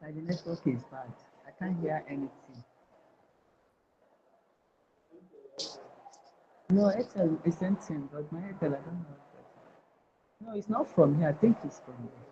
The network is bad. I can't hear anything. No, Airtel is same, but my Airtel, I don't know. No, it's not from here. I think it's from there.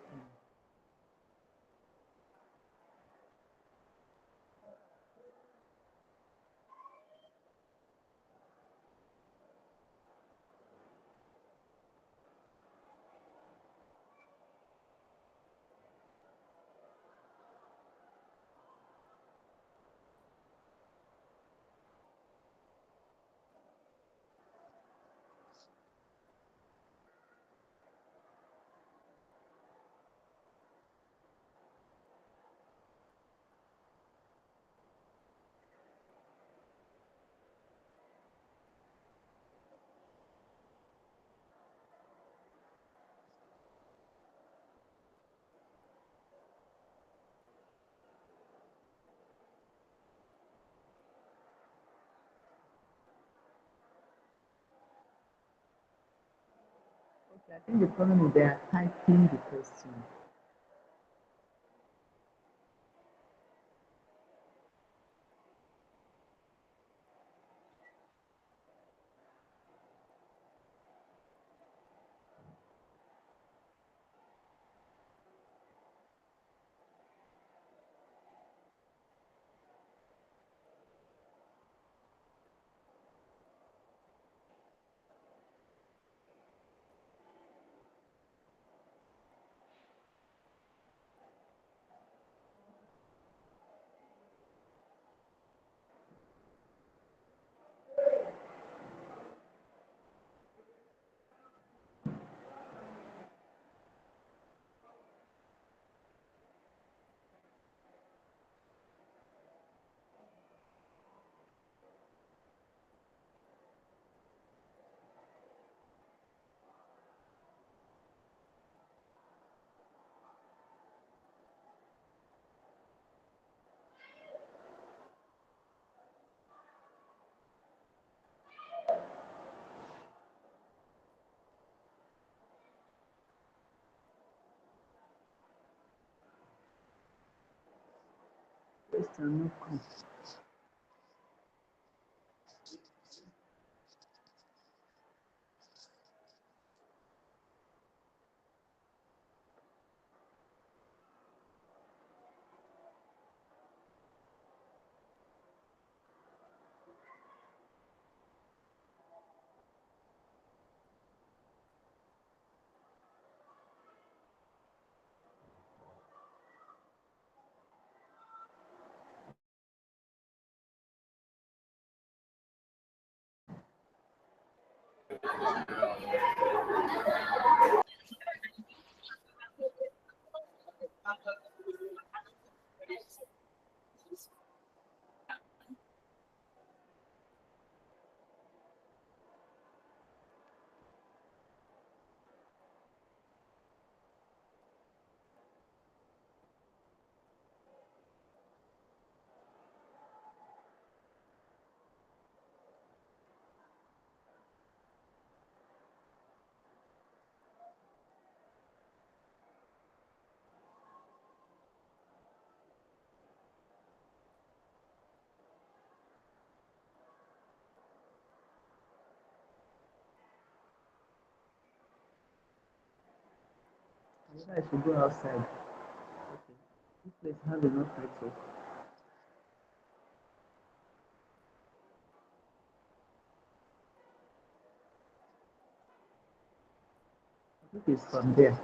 Okay, I think the problem is they are typing the question. Question no come. I should go outside. Okay. This place has enough network. I think it's from there.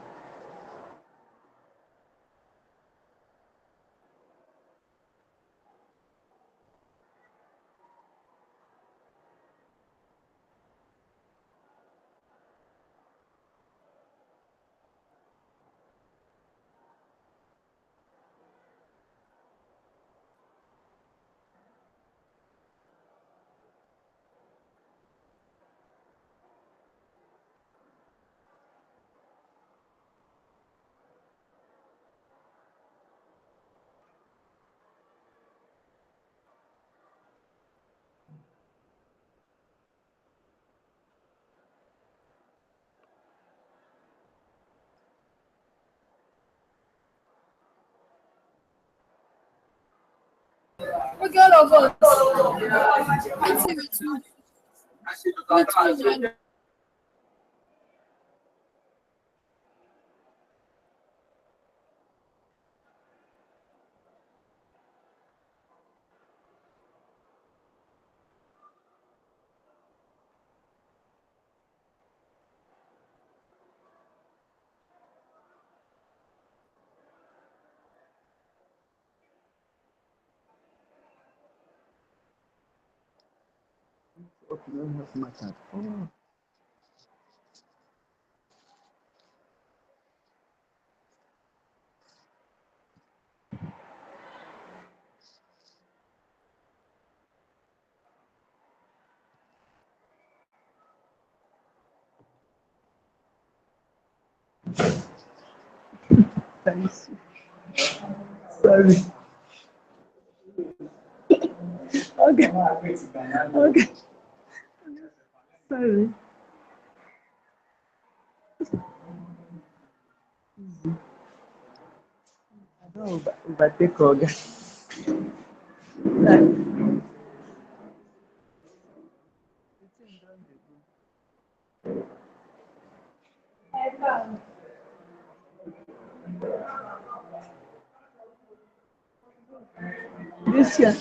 Okay, all of us. Let's see with you. Okay, don't have my card. Oh. Thanks. Sorry. Okay. Okay. Sorry. I don't overtake Oga. This year,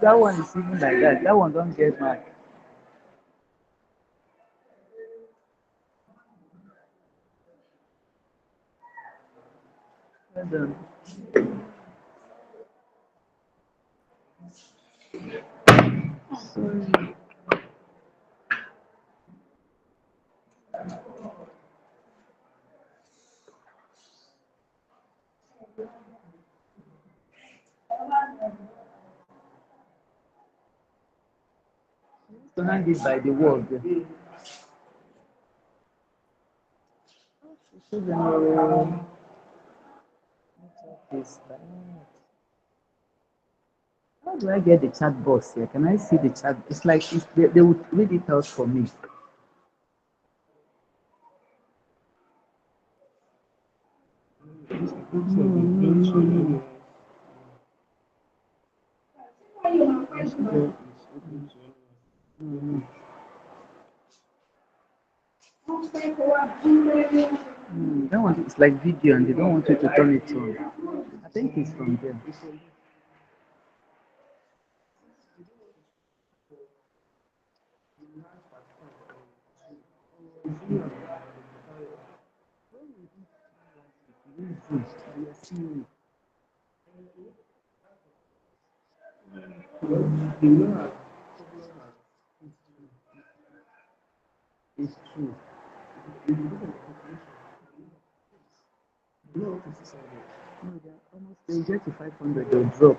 that one is even like that. That one don't get mad. Well done. Sorry. To hang it by the wall. How do I get the chat box here? Can I see the chat? It's like they would read it out for me. That one is like video and they don't want you to turn it on. I think it's from there. It's true. No, they're almost, they get to 500, they'll drop.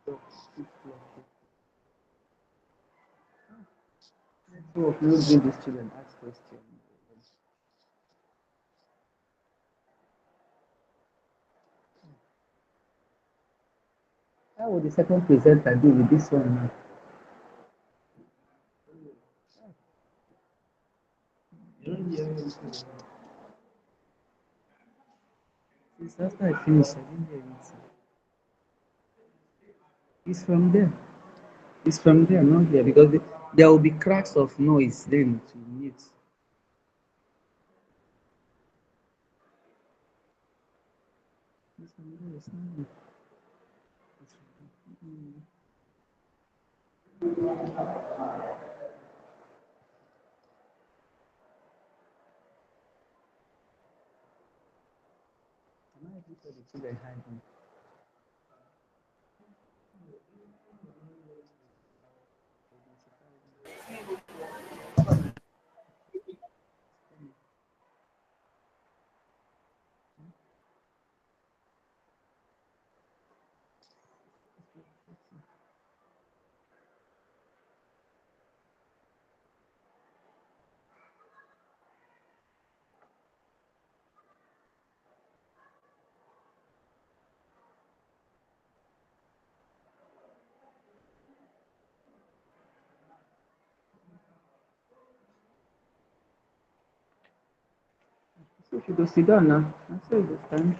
So, if you do this children ask questions. How would the second presenter do with this one now? Since after I finished, I didn't hear it. It's from there. It's from there, not here, because there will be cracks of noise then to mute. It's from there, it's not here. It's from Am I able to the children hide them? So if you go sit down now, I say you stand.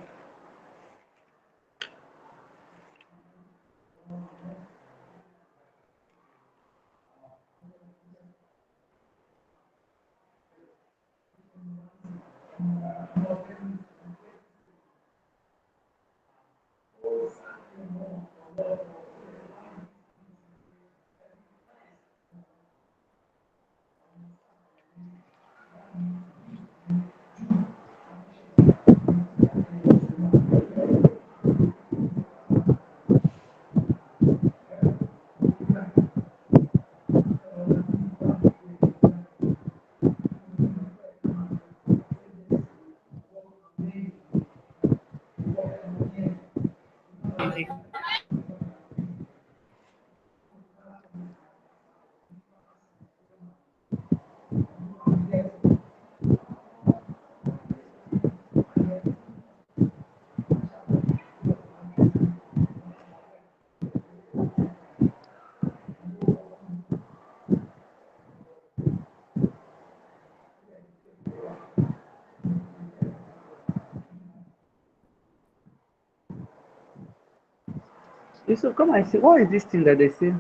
Yusuf, come and see. What is this thing that they say?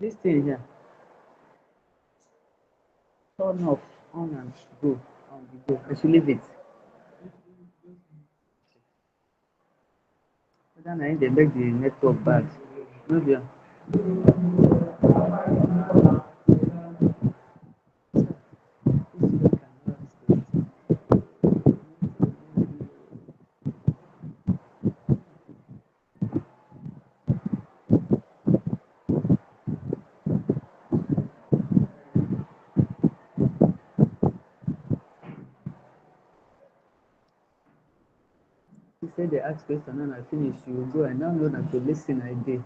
This thing here. Turn off, on and go. On the go. I should leave it. Then they make the network bad. No, dear. He said they ask question and I finish. You will go and download and to listen I did.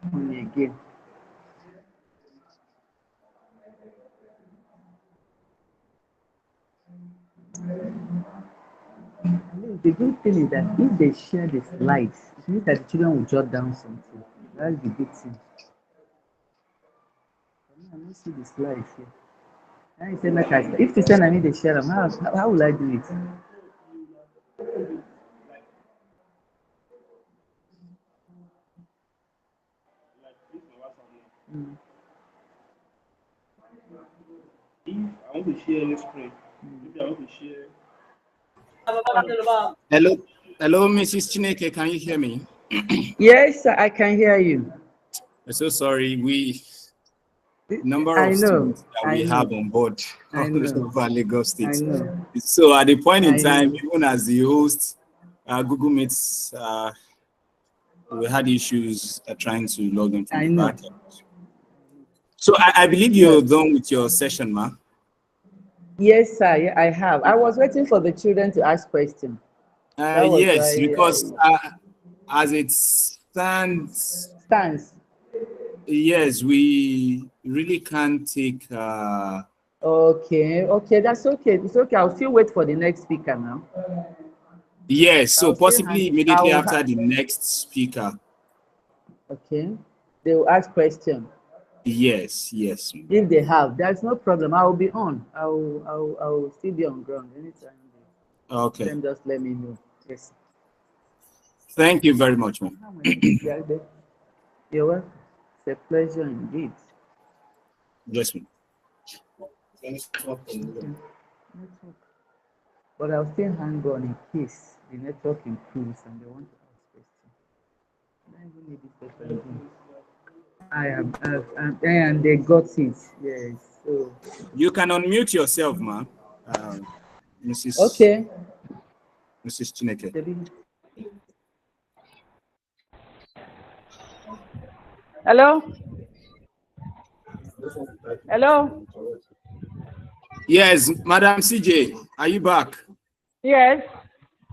again. The good thing is that if they share the slides, it means that the children will jot down something. That's the good thing. I don't see the slides here. I said, like, if to send I need to share them, how will I do it? If I want to share any screen, if I want to share. Hello, Mrs. Chineke, can you hear me? Yes, I can hear you. I'm so sorry. Number of students that we have on board over Lagos State. So at the point in time, even as the host, Google Meets, we had issues trying to log in from the back end. So I believe you're done with your session, ma. Yes, sir, I have. I was waiting for the children to ask questions. Yes, because as it stands, yes, we really can't take. Okay, that's okay. It's okay. I'll still wait for the next speaker now. Yes, so possibly immediately after the next speaker. Okay, they will ask questions. Yes. If they have, there's no problem. I will be on. I will still be on ground anytime. Okay. Then just let me know. Yes. Thank you very much, ma'am. You're welcome. It's a pleasure indeed. Yes, ma'am. But I'll still hang on in case the network improves and they want to ask questions. I don't need this question. I have, and they got it. Yes. So you can unmute yourself, ma'am. Mrs. Okay. Mrs. Chineke. Hello? Hello? Yes, Madam CJ, are you back? Yes.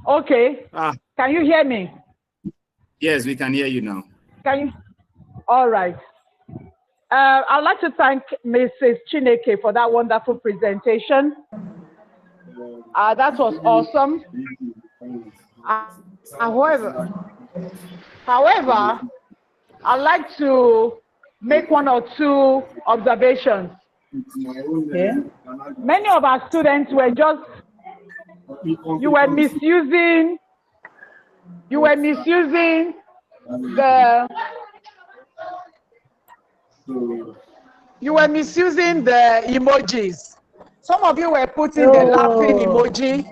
Okay. Can you hear me? Yes, we can hear you now. Can you? All right. I'd like to thank Mrs. Chineke for that wonderful presentation. That was awesome. However, I'd like to make one or two observations. Okay. Many of our students were you were misusing the emojis. Some of you were putting the laughing emoji.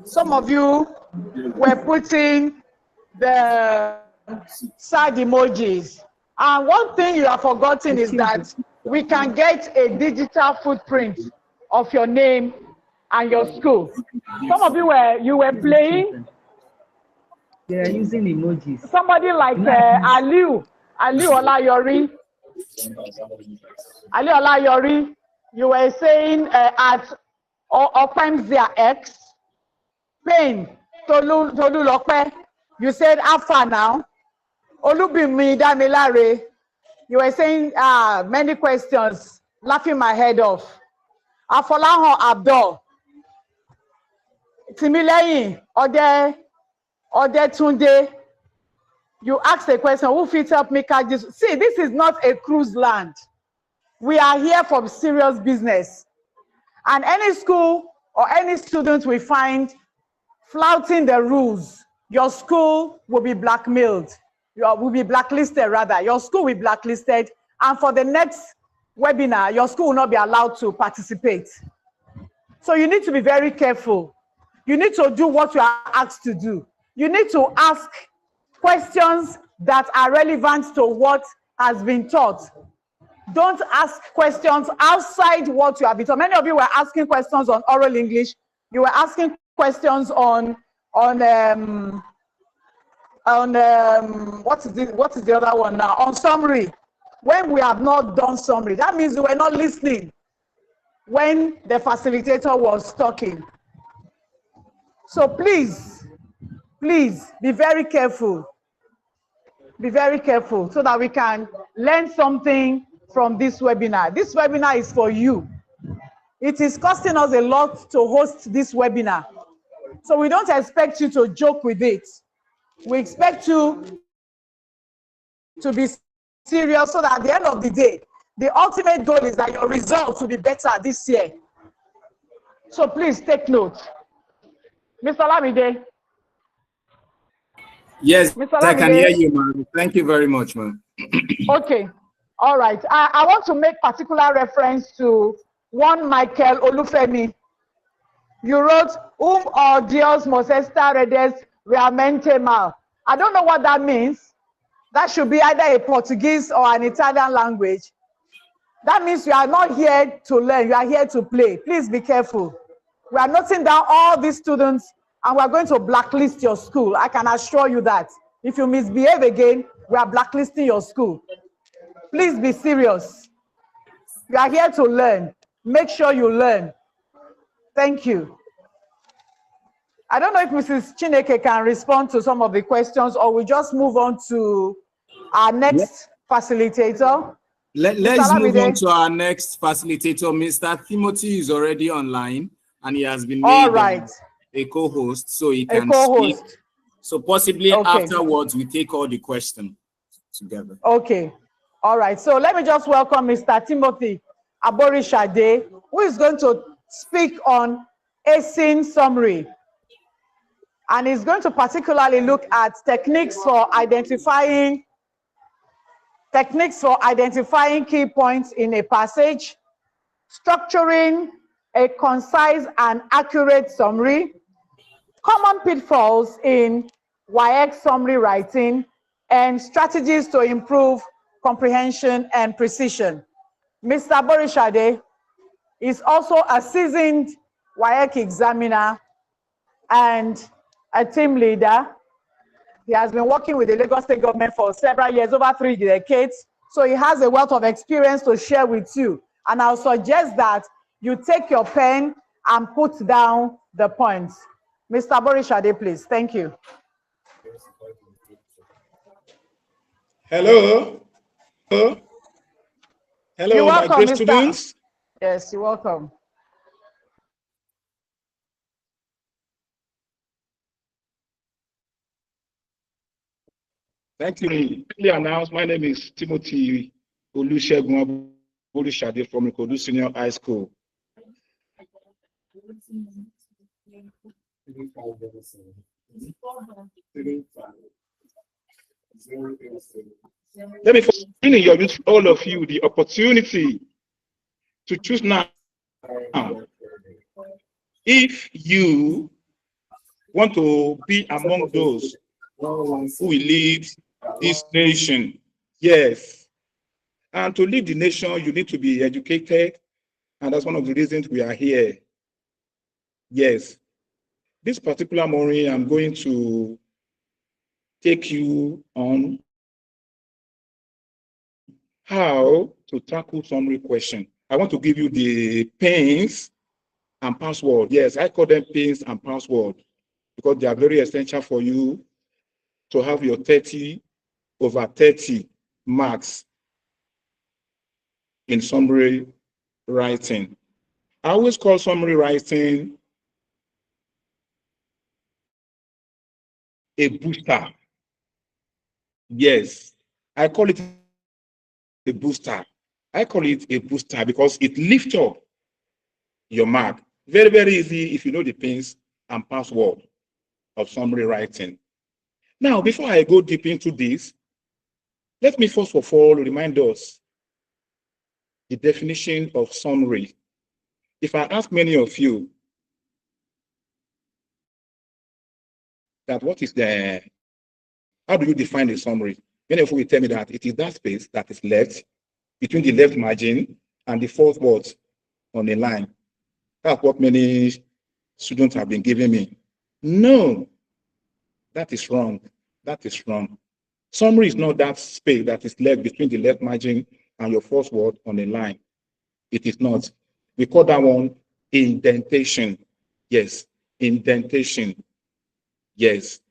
Some of you were putting the sad emojis. And one thing you have forgotten is that we can get a digital footprint of your name and your school. Some of you were playing. They are using emojis. Somebody like Ali Olayori, you were saying at Opemzia X, Pain, Tolu Lope, you said Alpha now. Olubimi Damilare, you were saying many questions, laughing my head off. Afolahan Abdul, Timileyin Odetunde, you asked a question, who fits up me catch this? See, this is not a cruise land. We are here for serious business. And any school or any student we find flouting the rules, your school will be blackmailed. Will be blacklisted rather. Your school will be blacklisted. And for the next webinar, your school will not be allowed to participate. So you need to be very careful. You need to do what you are asked to do. You need to ask questions that are relevant to what has been taught. Don't ask questions outside what you have been taught. Many of you were asking questions on oral English. You were asking questions on what is the other one now? On summary. When we have not done summary, that means you were not listening when the facilitator was talking. So please be very careful. be very careful so that we can learn something from this webinar. This webinar is for you. It is costing us a lot to host this webinar. So we don't expect you to joke with it. We expect you to be serious so that at the end of the day, the ultimate goal is that your results will be better this year. So please take note. Mr. Lamide. Yes, Mr. I can Lamide. hear you, ma'am. Thank you very much, ma'am. Okay. All right. I want to make particular reference to one Michael Olufemi. You wrote, or Dios must estar redes realmente mal. I don't know what that means. That should be either a Portuguese or an Italian language. That means you are not here to learn, you are here to play. Please be careful. We are noting down all these students and we are going to blacklist your school. I can assure you that. If you misbehave again, we are blacklisting your school. Please be serious. You are here to learn. Make sure you learn. Thank you. I don't know if Mrs. Chineke can respond to some of the questions or we just move on to our next facilitator. Let's move on to our next facilitator. Mr. Timothy is already online and he has been made a co-host so he can speak. So possibly afterwards we take all the questions together. Okay. All right. So let me just welcome Mr. Timothy Aborishade, who is going to speak on ASIN summary. And he's going to particularly look at techniques for identifying key points in a passage, structuring a concise and accurate summary, common pitfalls in WAEC summary writing, and strategies to improve comprehension and precision. Mr. Borishade is also a seasoned WAEC examiner and a team leader. He has been working with the Lagos State government for several years, over 3 decades. So he has a wealth of experience to share with you. And I'll suggest that you take your pen and put down the points. Mr. Borishade, please. Thank you. Hello. Hello, you're welcome, my great students. Yes, you're welcome. Thank you. Announced, my name is Timothy Olusegun Aborishade from Ikodu Senior High School. Let me give all of you the opportunity to choose now. If you want to be among those who will lead this nation, yes. And to lead the nation, you need to be educated. And that's one of the reasons we are here. Yes. This particular morning, I'm going to take you on how to tackle summary question. I want to give you the pins and password. Yes, I call them pins and password because they are very essential for you to have your 30/30 marks in summary writing. I always call summary writing a booster. Yes, I call it a booster. I call it a booster because it lifts up your mark. Very, very easy if you know the pins and password of summary writing. Now, before I go deep into this, let me first of all remind us the definition of summary. If I ask many of you that how do you define a summary? Many of you will tell me that it is that space that is left between the left margin and the fourth word on a line. That's what many students have been giving me. No, that is wrong. That is wrong. Summary is not that space that is left between the left margin and your first word on a line. It is not. We call that one indentation. Yes, indentation. Yes,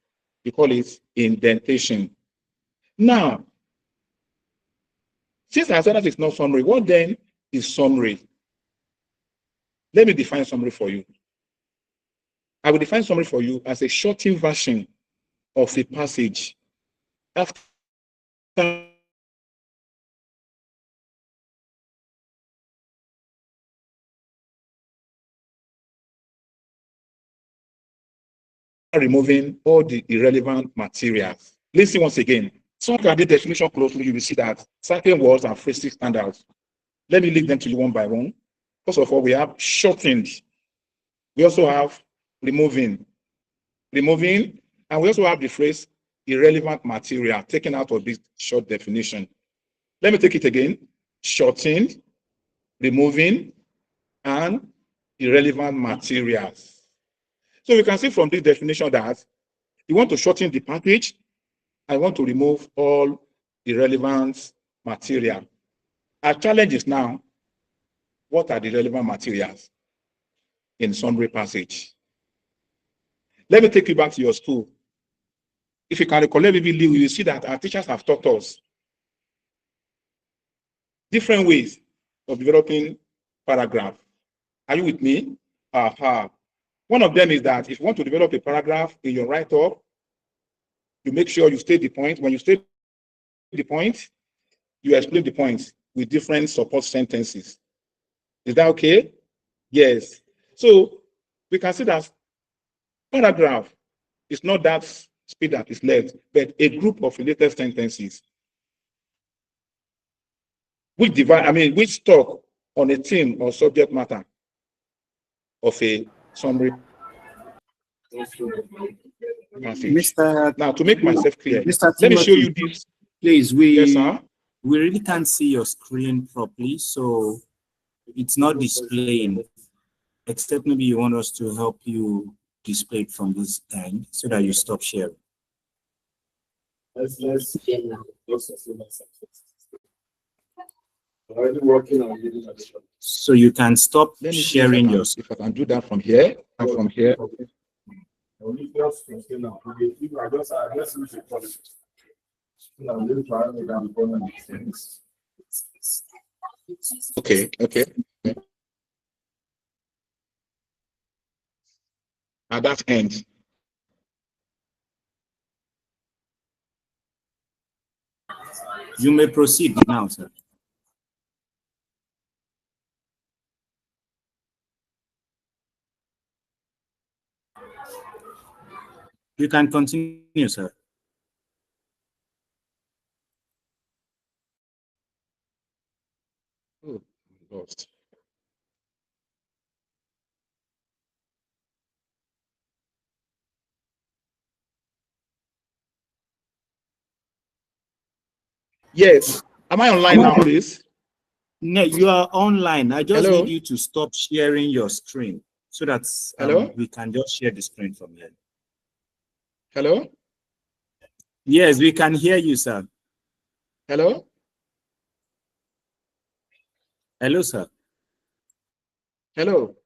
we call it indentation. Now, since our sentence is not summary, what then is summary? Let me define summary for you. I will define summary for you as a shortened version of a passage after removing all the irrelevant materials. Listen once again. So if you read the definition closely, you will see that certain words and phrases stand out. Let me lead them to you one by one. First of all, we have shortened. We also have removing, and we also have the phrase irrelevant material taken out of this short definition. Let me take it again. Shortened, removing, and irrelevant materials. So we can see from this definition that you want to shorten the package. I want to remove all irrelevant material. Our challenge is now, what are the relevant materials in summary passage? Let me take you back to your school. If you can recall vividly, you will see that our teachers have taught us different ways of developing paragraph. Are you with me? One of them is that if you want to develop a paragraph in your write-up, you make sure you state the point. When you state the point, you explain the points with different support sentences. Is that okay? Yes. So we can see that paragraph is not that speed that is left, but a group of related sentences which talk on a theme or subject matter of a summary passage. Now, to make myself clear, let me show you this. Please, yes, sir? We really can't see your screen properly, so it's not displaying, except maybe you want us to help you display it from this end so that you stop sharing. So you can stop sharing your screen. If I can do that from here and from here. Okay. At that end. You may proceed now, sir. You can continue, sir. Oh, lost. Yes. Am I online now, please? No, you are online. I just need you to stop sharing your screen so that we can just share the screen from here. Hello? Yes, we can hear you, sir. Hello? Hello, sir. Hello?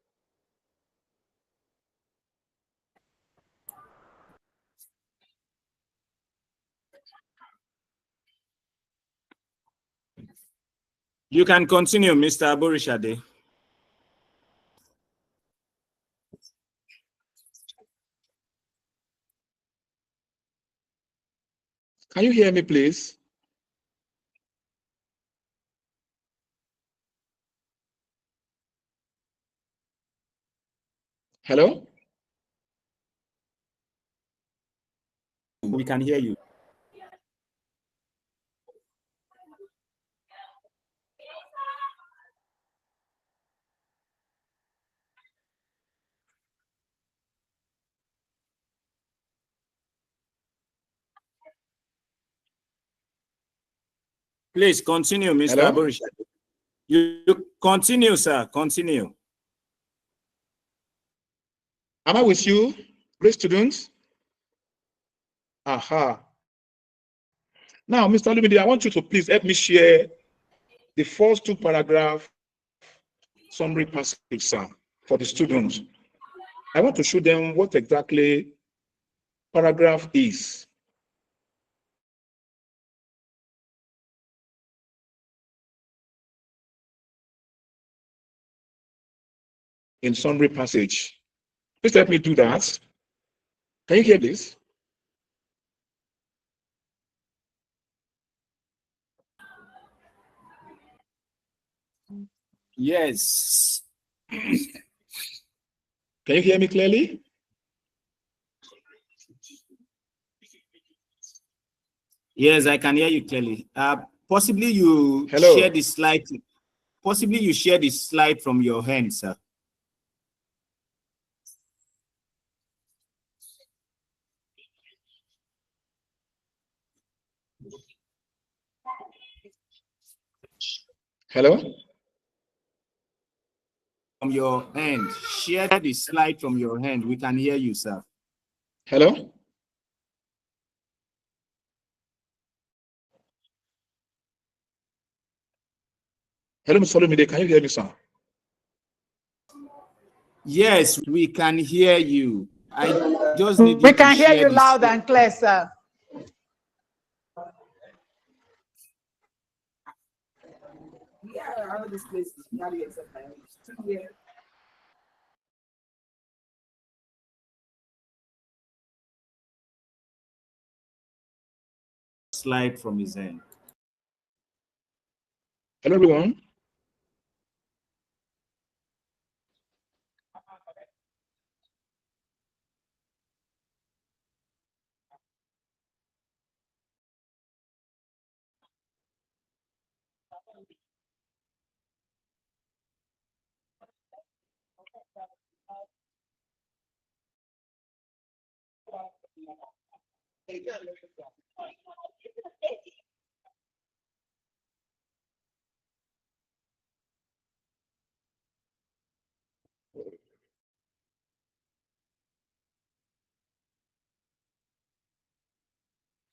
You can continue, Mr. Aborishade. Can you hear me, please? Hello? We can hear you. Please continue, Mr. Aborishade. You continue, sir. Continue. Am I with you, great students? Now, Mr. Lumide, I want you to please help me share the first two paragraph summary passage, sir, for the students. I want to show them what exactly paragraph is. in summary passage. Please help me do that. Can you hear this? Yes. Can you hear me clearly? Yes, I can hear you clearly. Possibly you Hello. share the slide. Possibly you share the slide from your hand, sir. Hello? From your hand. Share the slide from your hand. We can hear you, sir. Hello? Hello, Mr. Olumide, can you hear me, sir? Yes, we can hear you. I just need We you to can hear share you this. loud and clear, sir. Slide from his end. Hello, everyone.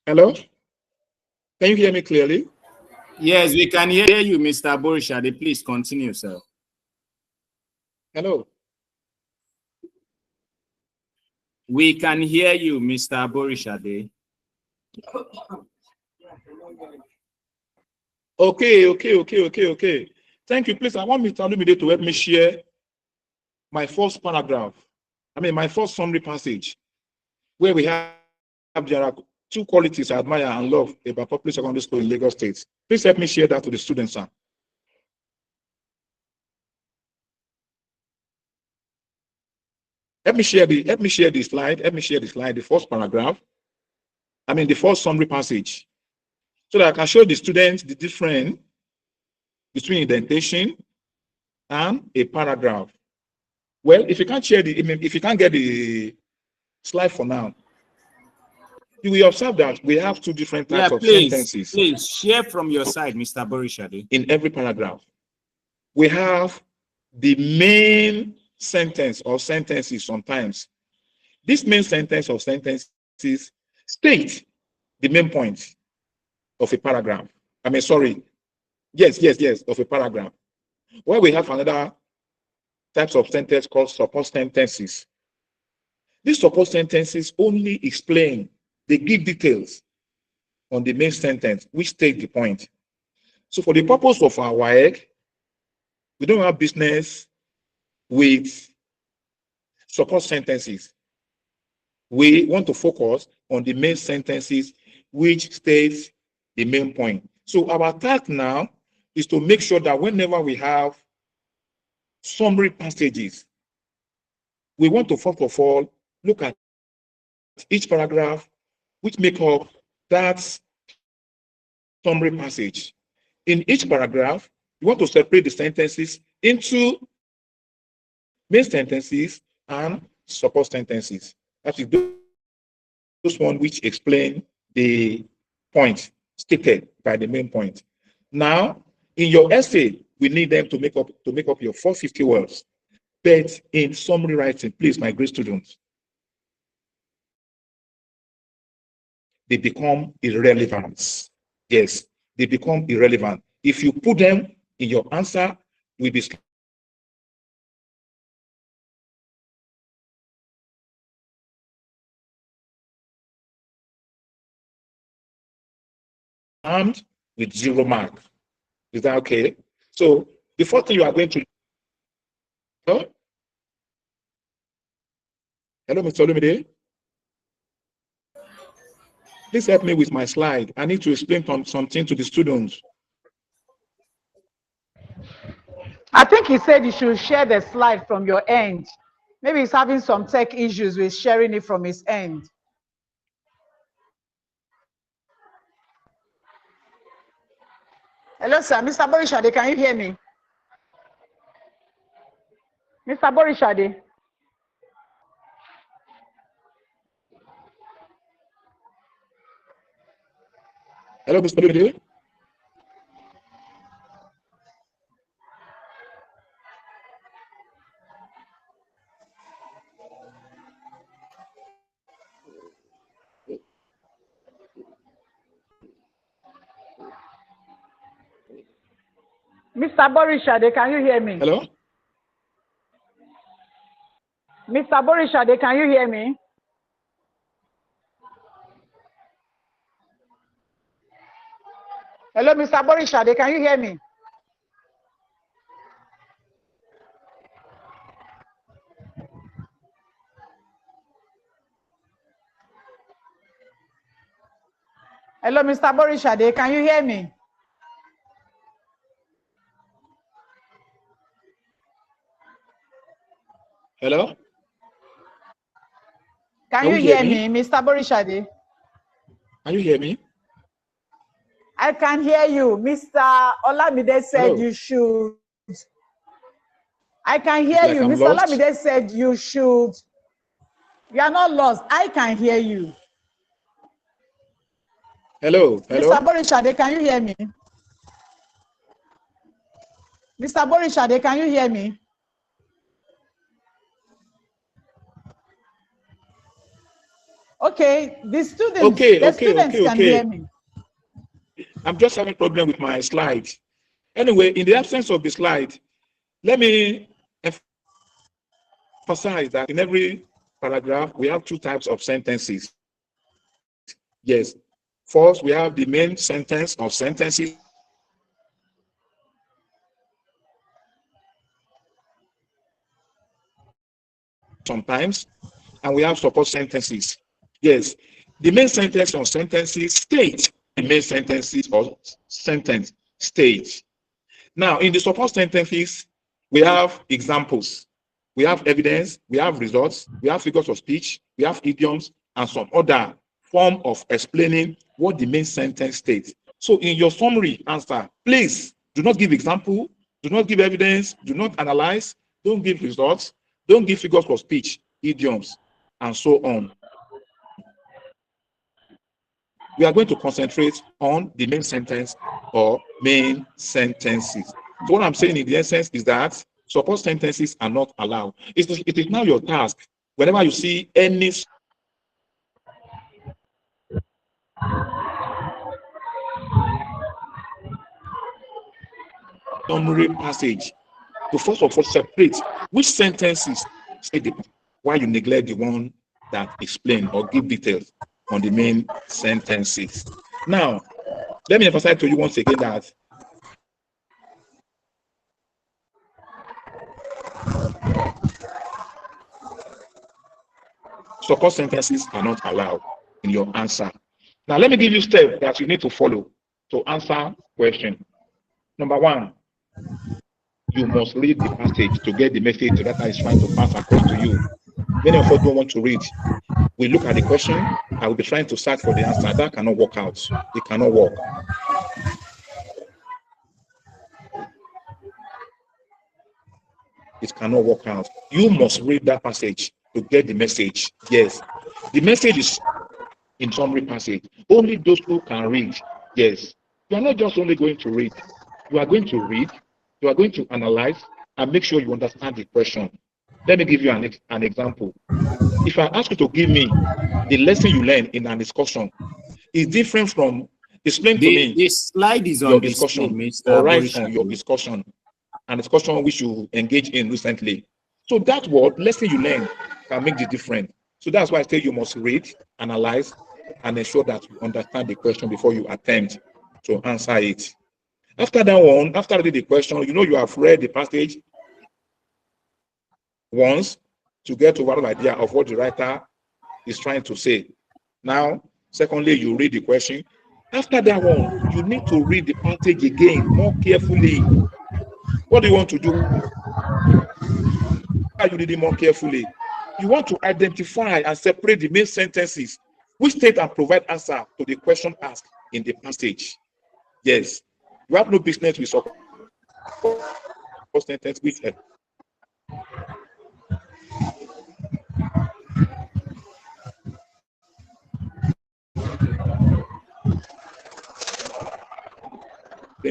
Hello? Can you hear me clearly? Yes, we can hear you, Mr. Borishade. Please continue, sir. Hello? We can hear you, Mr. Borishade. Okay. Thank you. Please, I want Mr. Olumide to help me share my first paragraph. My first summary passage, where we have there are two qualities I admire and love about public secondary school in Lagos State. Please help me share that to the students, sir. Let me share the slide. The first paragraph. The first summary passage, so that I can show the students the difference between indentation and a paragraph. Well, if you can't share if you can't get the slide for now, you will observe that we have two different types of sentences. Please share from your side, Mr. Borishade. In every paragraph, we have the main sentence or sentences sometimes. This main sentence or sentences state the main point of a paragraph. Of a paragraph. Where we have another types of sentence called support sentences. These support sentences only explain, they give details on the main sentence, which state the point. So for the purpose of our WAEC, we don't have business with support sentences. We want to focus on the main sentences, which states the main point. So our task now is to make sure that whenever we have summary passages, we want to first of all look at each paragraph which make up that summary passage. In each paragraph, you want to separate the sentences into main sentences and support sentences. That is those one which explain the point stated by the main point. Now, in your essay, we need them to make up your 450 words. But in summary writing, please, my great students, they become irrelevant. Yes, they become irrelevant. If you put them in your answer, will be armed with 0 mark. Is that okay? So the first thing you are going to Hello, Mr. Olumide. Please help me with my slide. I need to explain something to the students. I think he said you should share the slide from your end. Maybe he's having some tech issues with sharing it from his end. Hello, sir. Mr. Borishade, can you hear me? Mr. Borishade. Hello, Mr. Olumide. Mr. Borishade, can you hear me? Hello? Mr. Borishade, can you hear me? Hello, Mr. Borishade, can you hear me? Hello, Mr. Borishade, can you hear me? Hello? Can you hear me, Mr. Borishade? Can you hear me? I can hear you. Mr. Olamide said Hello? you should. I can hear Like you. I'm Mr. lost. Olamide said you should. You are not lost. I can hear you. Hello? Hello? Mr. Borishade, can you hear me? Mr. Borishade, can you hear me? Okay, the students, can hear me. I'm just having a problem with my slide. Anyway, in the absence of the slide, let me emphasize that in every paragraph, we have two types of sentences. Yes. First, we have the main sentence or sentences. Sometimes, and we have support sentences. Yes. The main sentence or sentences state the main sentences or sentence state. Now, in the support sentences, we have examples, we have evidence, we have results, we have figures of speech, we have idioms, and some other form of explaining what the main sentence states. So in your summary answer, please do not give example, do not give evidence, do not analyze, don't give results, don't give figures of speech, idioms, and so on. We are going to concentrate on the main sentence or main sentences. So what I'm saying in the essence is that support sentences are not allowed. It is now your task, whenever you see any summary passage, to first of all separate which sentences say the, why you neglect the one that explain or give details on the main sentences. Now, let me emphasize to you once again that support sentences are not allowed in your answer. Now, let me give you steps that you need to follow to answer question. Number one, you must read the passage to get the message that is trying to pass across to you. Many of us don't want to read. We look at the question, I will be trying to search for the answer. That cannot work out. It cannot work. It cannot work out. You must read that passage to get the message. Yes. The message is in summary passage. Only those who can read. Yes. You are not just only going to read. You are going to read. You are going to analyze and make sure you understand the question. Let me give you an example. If I ask you to give me the lesson you learned in an discussion, it's different from explain to me. The slide is your on discussion, Mr. or write on your discussion, and discussion which you engage in recently. So that word, lesson you learn, can make the difference. So that's why I say you must read, analyze, and ensure that you understand the question before you attempt to answer it. After that one, after reading the question, you know you have read the passage once, to get overall idea of what the writer is trying to say. Now, secondly, you read the question. After that one, you need to read the passage again more carefully. What do you want to do? Why are you reading more carefully? You want to identify and separate the main sentences which state and provide answer to the question asked in the passage. Yes, you have no business with support sentence which then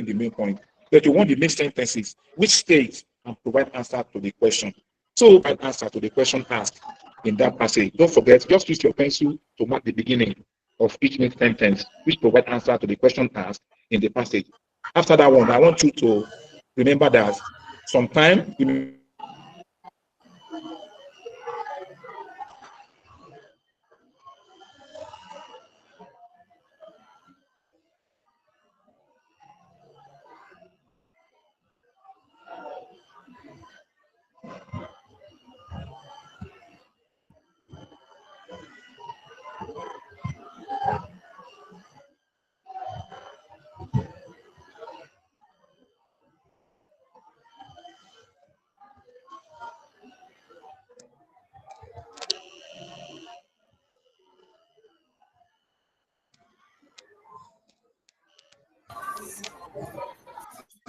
the main point. But you want the main sentences which state and provide answer to the question. So provide answer to the question asked in that passage. Don't forget, just use your pencil to mark the beginning of each main sentence which provide answer to the question asked in the passage. After that one, I want you to remember that sometimes you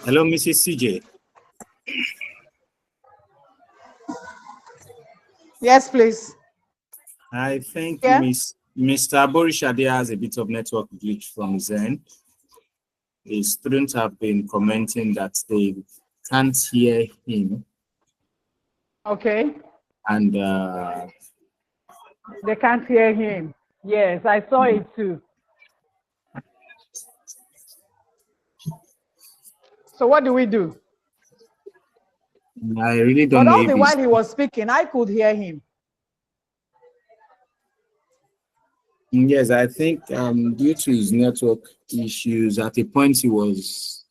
Hello, Mrs. CJ. Yes, please. I think Mr. Borishade has a bit of network glitch from Zen. The students have been commenting that they can't hear him. Okay. And they can't hear him. Yes, I saw it too. So what do we do? I really don't know. But all the while he was speaking, I could hear him. Yes, I think due to his network issues, at a point he was,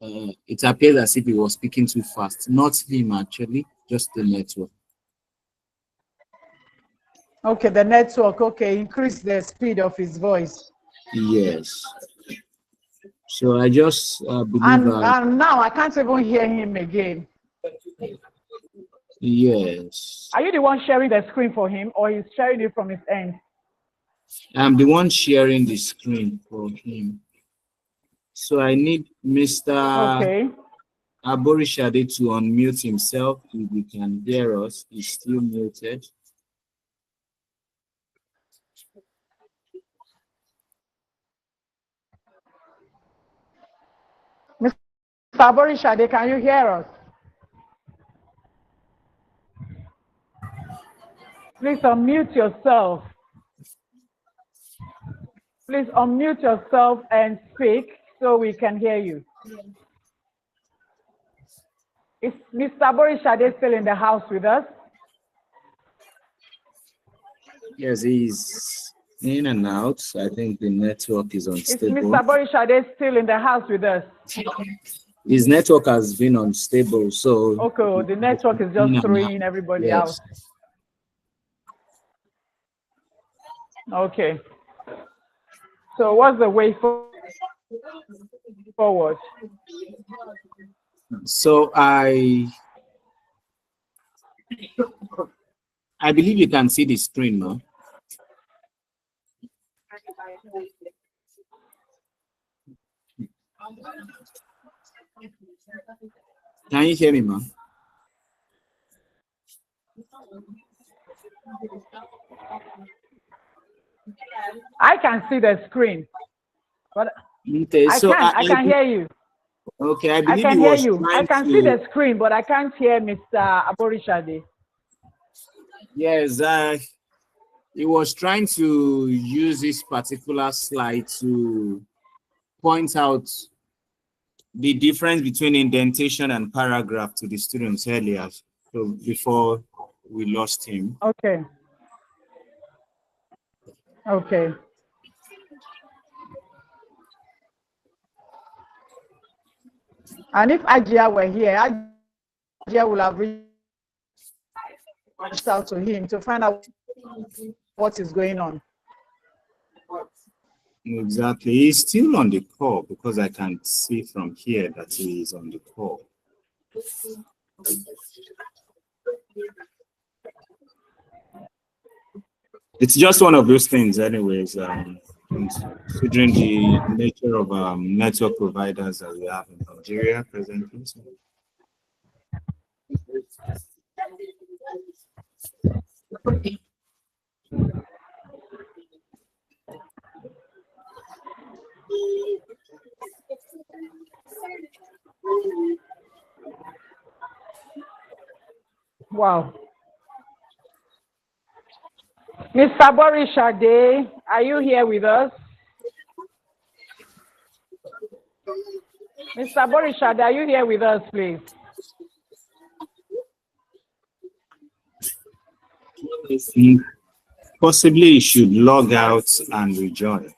it appeared as if he was speaking too fast. Not him actually, just the network. Okay, the network, okay, increase the speed of his voice. Yes. So I just believe and now I can't even hear him again. Yes. Are you the one sharing the screen for him, or he's sharing it from his end? I'm the one sharing the screen for him. So I need Mr. Aborishade to unmute himself. If he can hear us, he's still muted. Mr. Aborishade, can you hear us? Please unmute yourself. Please unmute yourself and speak so we can hear you. Is Mr. Aborishade still in the house with us? Yes, he's in and out. I think the network is unstable. Is Mr. Aborishade still in the house with us? His network has been unstable, so... Okay, the network is just throwing everybody out. Okay. So what's the way forward? So I believe you can see the screen now. Can you hear me, ma'am? I can see the screen, but okay, I can hear you. Okay, I believe I can hear you. I can see the screen, but I can't hear Mr. Aborishade. Yes, he was trying to use this particular slide to point out the difference between indentation and paragraph to the students earlier, so before we lost him. Okay. Okay. And if Ajia were here, Ajia would have read reached out to him to find out what is going on. Exactly. He's still on the call because I can see from here that he is on the call. It's just one of those things anyways, considering the nature of network providers that we have in Nigeria presently. Wow. Mr. Boris Shade, are you here with us? Mr. Boris Shade, are you here with us, please? Possibly you should log out and rejoin.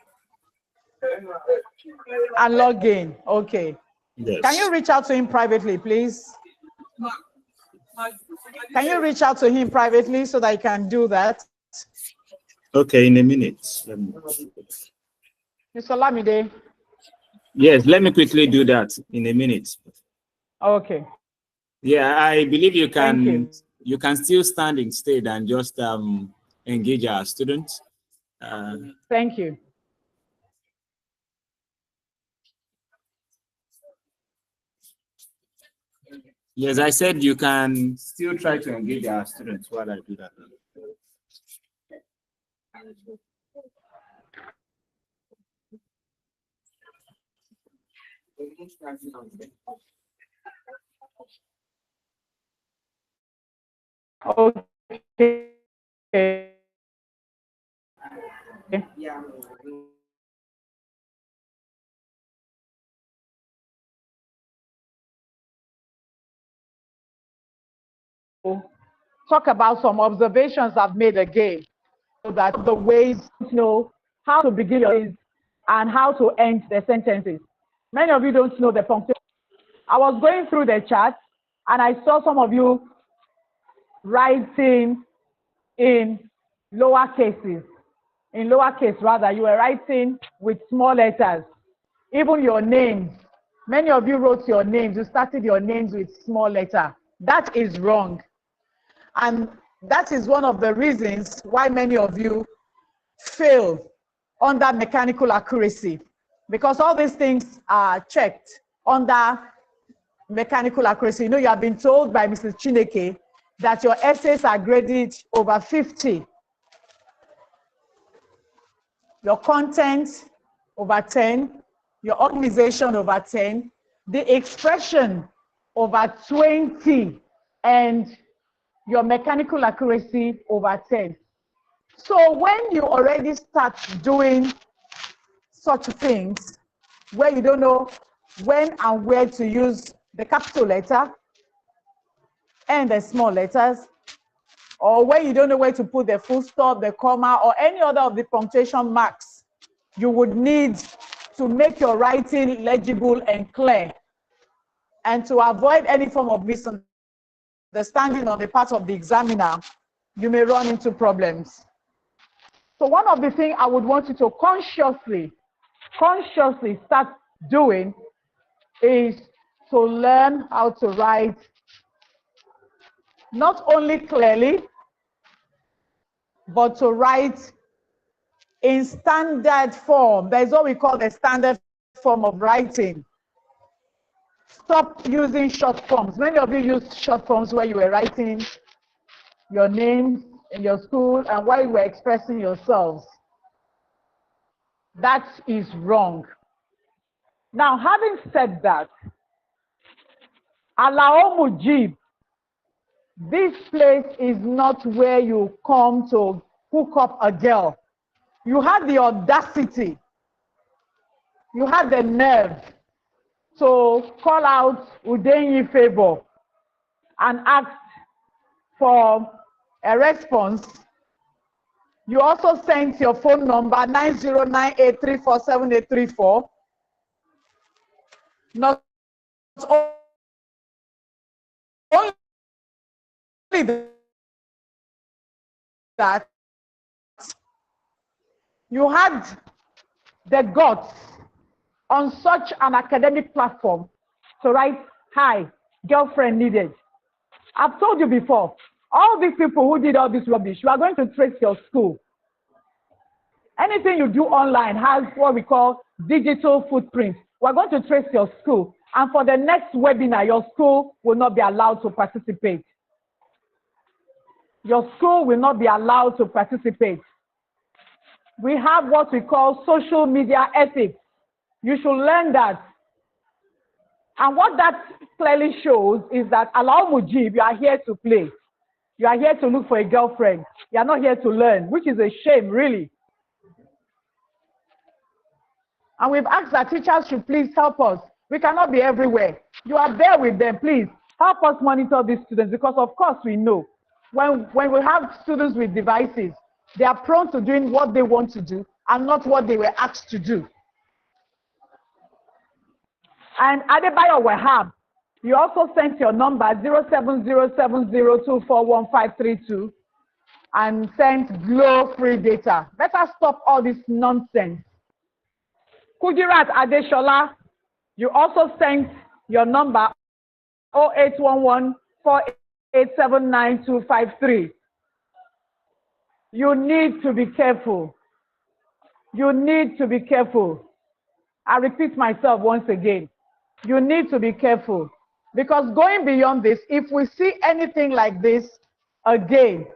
And log in, okay. Yes. Can you reach out to him privately, please? Can you reach out to him privately so that I can do that? Okay, in a minute. Mr. Lamide. Yes, let me quickly do that in a minute. Okay. Yeah, I believe you can. Thank you can still stand instead and just engage our students. Thank you. Yes, I said you can still try to engage our students while I do that. Okay. Talk about some observations I've made again, so that the ways to know how to begin your sentences and how to end the sentences. Many of you don't know the punctuation. I was going through the chat and I saw some of you writing in lower cases. In lowercase, rather, you were writing with small letters. Even your names. Many of you wrote your names. You started your names with small letter. That is wrong. And that is one of the reasons why many of you fail under mechanical accuracy, because all these things are checked under mechanical accuracy. You know, you have been told by Mrs. Chineke that your essays are graded over 50. Your content over 10, your organization over 10, the expression over 20, and your mechanical accuracy over 10. So when you already start doing such things where you don't know when and where to use the capital letter and the small letters, or where you don't know where to put the full stop, the comma, or any other of the punctuation marks, you would need to make your writing legible and clear. And to avoid any form of misunderstanding on the part of the examiner, you may run into problems. So one of the things I would want you to consciously start doing is to learn how to write not only clearly, but to write in standard form. There's what we call the standard form of writing. Stop using short forms. Many of you used short forms where you were writing your names in your school and while you were expressing yourselves. That is wrong. Now, having said that, Alao Mujib, this place is not where you come to hook up a girl. You had the audacity, you had the nerve to call out Udenyi Favor and ask for a response. You also sent your phone number 9098347834. Not only that you had the guts on such an academic platform to write, "Hi, girlfriend needed." I've told you before, all these people who did all this rubbish, you are going to trace your school. Anything you do online has what we call digital footprint. We're going to trace your school. And for the next webinar, your school will not be allowed to participate. Your school will not be allowed to participate. We have what we call social media ethics. You should learn that. And what that clearly shows is that Allow Mujib, you are here to play. You are here to look for a girlfriend. You are not here to learn, which is a shame, really. And we've asked that teachers should please help us. We cannot be everywhere. You are there with them, please. Help us monitor these students, because of course we know when we have students with devices, they are prone to doing what they want to do and not what they were asked to do. And Adebayo Wahab, you also sent your number 07070241532 and sent Glow free data. Let us stop all this nonsense. Kudirat Adeshola, you also sent your number 081148795253. You need to be careful. You need to be careful. I repeat myself once again. You need to be careful, because going beyond this, if we see anything like this again,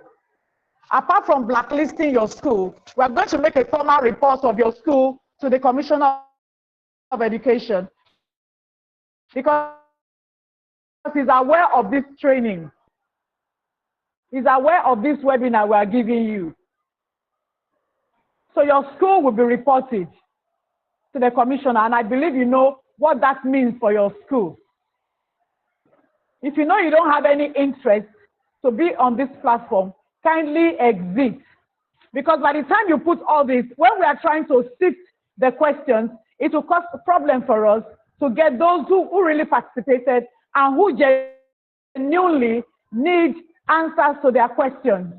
apart from blacklisting your school, we are going to make a formal report of your school to the Commissioner of Education, because he's aware of this training. He's aware of this webinar we are giving you. So your school will be reported to the Commissioner, and I believe you know what that means for your school. If you know you don't have any interest to be on this platform, kindly exit. Because by the time you put all this, when we are trying to sift the questions, it will cause a problem for us to get those who really participated and who genuinely need answers to their questions.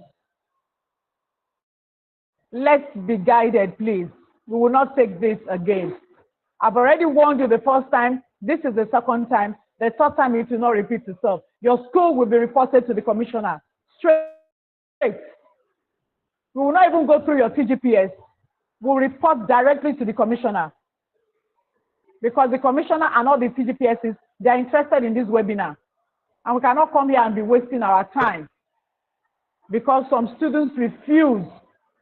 Let's be guided, please. We will not take this again. I've already warned you the first time. This is the second time. The third time, it will not repeat itself. Your school will be reported to the Commissioner straight. We will not even go through your TGPS. We'll report directly to the Commissioner, because the Commissioner and all the TGPSs, they are interested in this webinar. And we cannot come here and be wasting our time, because some students refuse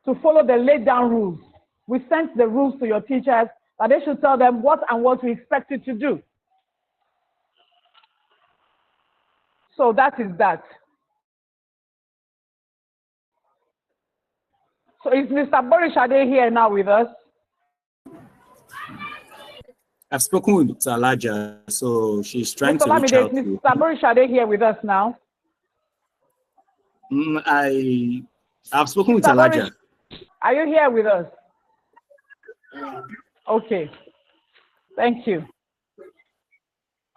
to follow the laid down rules. We sent the rules to your teachers, that they should tell them what and what we expect you to do. So that is that. So is Mr. Borishade here now with us? I've spoken with Dr. Alaja, so she's trying to reach out. Mr. Borishade here with us now? I've spoken with Alaja. Are you here with us? Okay. Thank you.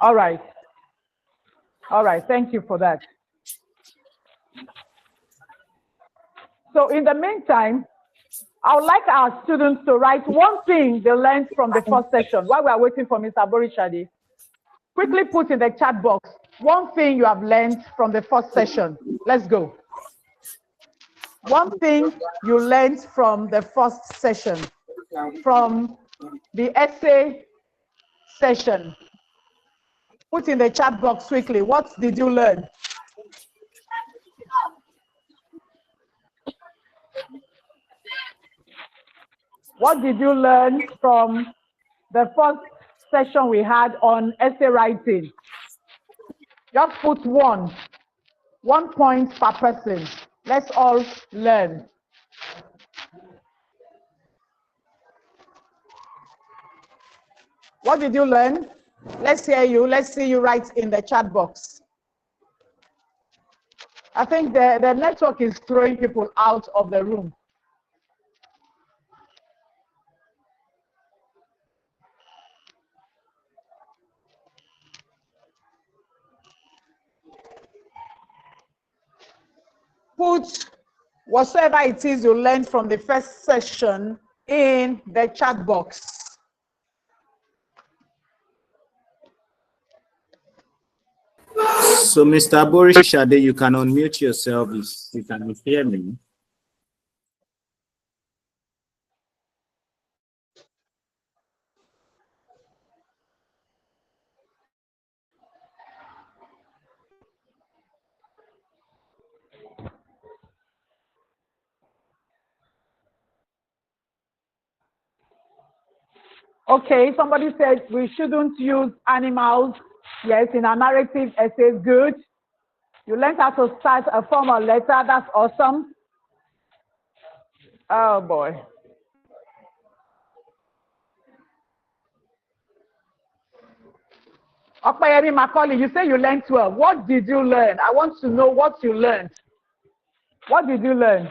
All right. All right. Thank you for that. So in the meantime, I would like our students to write one thing they learned from the first session while we are waiting for Mr. Borishade. Quickly put in the chat box one thing you have learned from the first session. Let's go. One thing you learned from the first session, from the essay session. Put in the chat box quickly. What did you learn? What did you learn from the first session we had on essay writing? Just put one point per person. Let's all learn. What did you learn? Let's hear you. Let's see you write in the chat box. I think the network is throwing people out of the room. Put whatsoever it is you learned from the first session in the chat box. So, Mr. Borishade, you can unmute yourself if you can hear me. Okay, somebody said we shouldn't use animals. Yes, in a narrative essay, good. You learned how to start a formal letter. That's awesome. Oh boy. Okpayemi Macaulay, you say you learned 12. What did you learn? I want to know what you learned. What did you learn?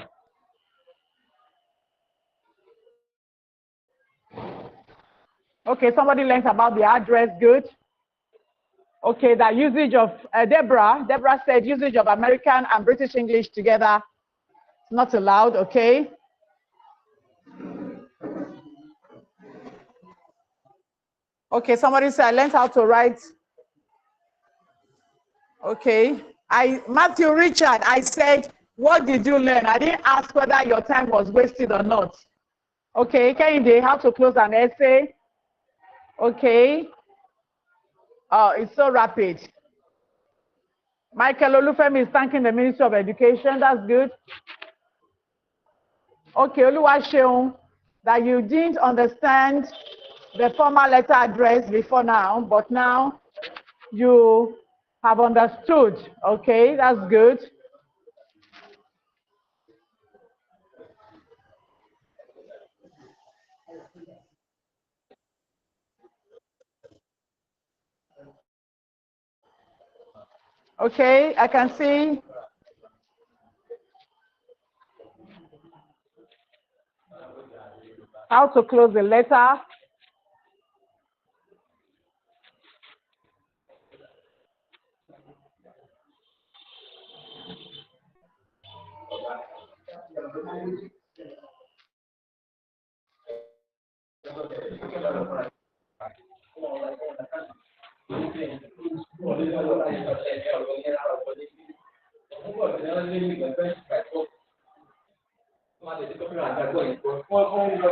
Okay, somebody learned about the address, good. Okay, the usage of, Deborah said usage of American and British English together, not allowed, okay. Okay, somebody said I learned how to write. Okay, Matthew Richard, I said, what did you learn? I didn't ask whether your time was wasted or not. Okay, Kehinde, how to close an essay. Okay. Oh, it's so rapid. Michael Olufemi is thanking the Ministry of Education. That's good. Okay, Oluwaseun, that you didn't understand the formal letter address before now, but now you have understood. Okay, that's good. Okay, I can see. How to close the letter.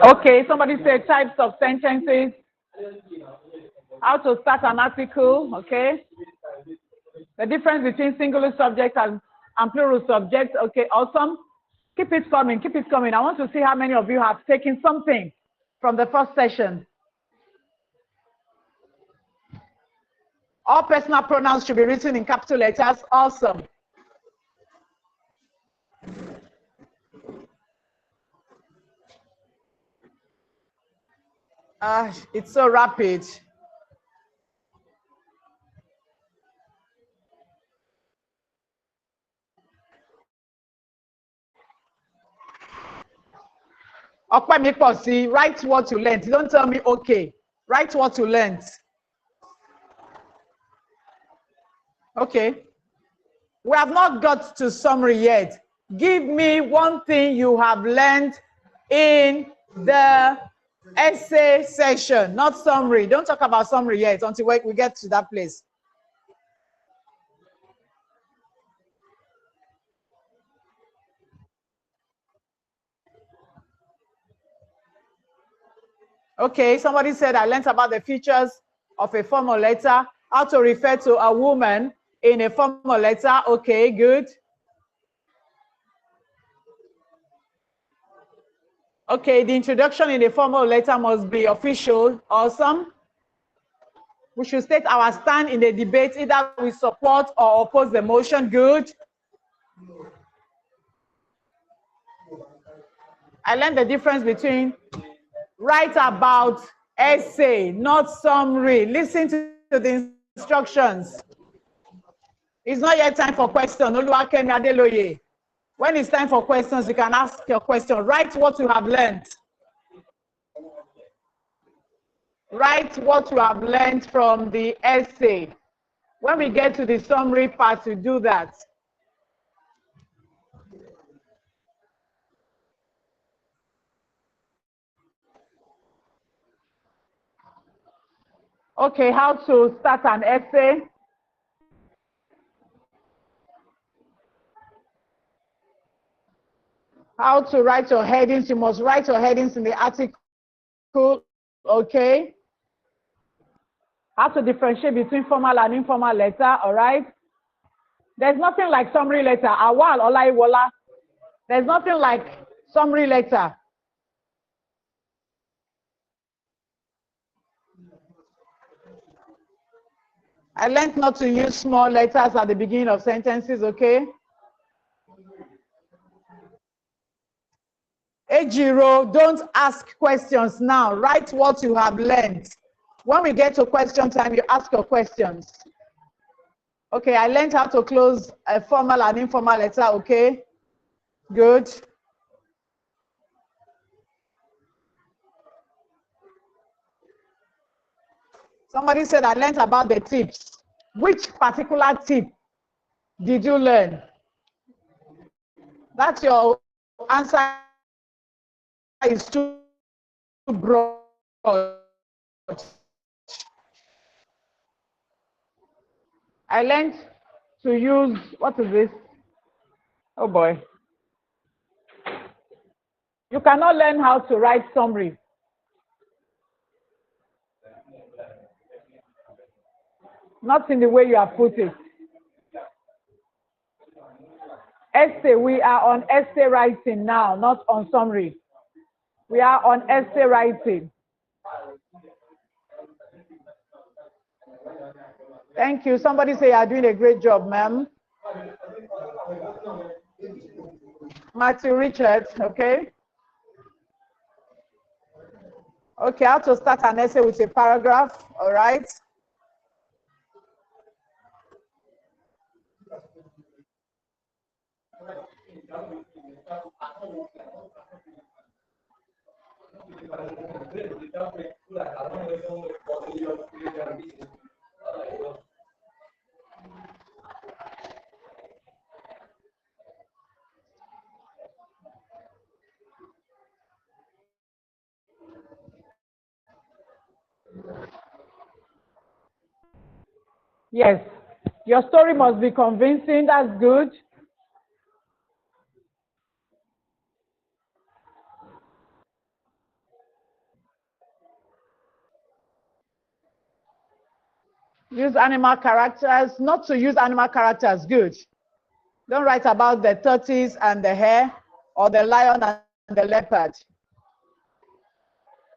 Okay, somebody said types of sentences. How to start an article, okay. The difference between singular subject and plural subject, okay, awesome. Keep it coming, keep it coming. I want to see how many of you have taken something from the first session. All personal pronouns should be written in capital letters, awesome. It's so rapid. Write what you learned. Don't tell me okay. Write what you learned. Okay. We have not got to summary yet. Give me one thing you have learned in the essay session, not summary. Don't talk about summary yet until we get to that place. Okay, somebody said I learned about the features of a formal letter, how to refer to a woman in a formal letter. Okay, good. Okay, the introduction in a formal letter must be official. Awesome. We should state our stand in the debate, either we support or oppose the motion. Good. I learned the difference between write about essay, not summary. Listen to the instructions. It's not yet time for questions. Oluwakemi Adeloye. When it's time for questions, you can ask your question. Write what you have learned. Write what you have learned from the essay. When we get to the summary part, we do that. Okay, how to start an essay. How to write your headings. You must write your headings in the article, okay? How to differentiate between formal and informal letter, all right? There's nothing like summary letter. Awal Olaiwola. There's nothing like summary letter. I learned not to use small letters at the beginning of sentences, okay? Ejiro, don't ask questions now. Write what you have learned. When we get to question time, you ask your questions. Okay, I learned how to close a formal and informal letter, okay? Good. Somebody said I learned about the tips. Which particular tip did you learn? That's your answer is too broad. I learned to use, what is this? Oh boy. You cannot learn how to write summary. Not in the way you have put it. Essay, we are on essay writing now, not on summary. We are on essay writing. Thank you. Somebody say you are doing a great job, ma'am. Matthew Richards, okay. Okay, how to start an essay with a paragraph, all right. Yes, your story must be convincing. That's good. Use animal characters. Not to use animal characters, good. Don't write about the tortoise and the hare or the lion and the leopard.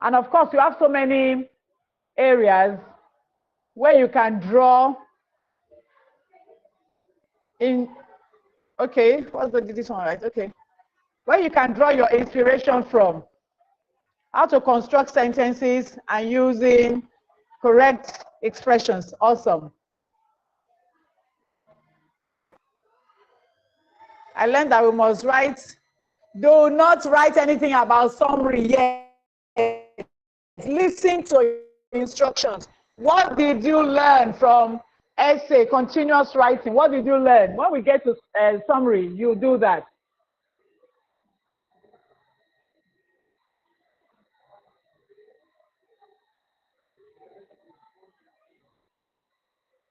And of course, you have so many areas where you can draw in, okay, what's this one, right? Okay. Where you can draw your inspiration from. How to construct sentences and using correct expressions. Awesome. I learned that we must write, do not write anything about summary yet. Listen to instructions. What did you learn from essay, continuous writing? What did you learn? When we get to summary, you do that.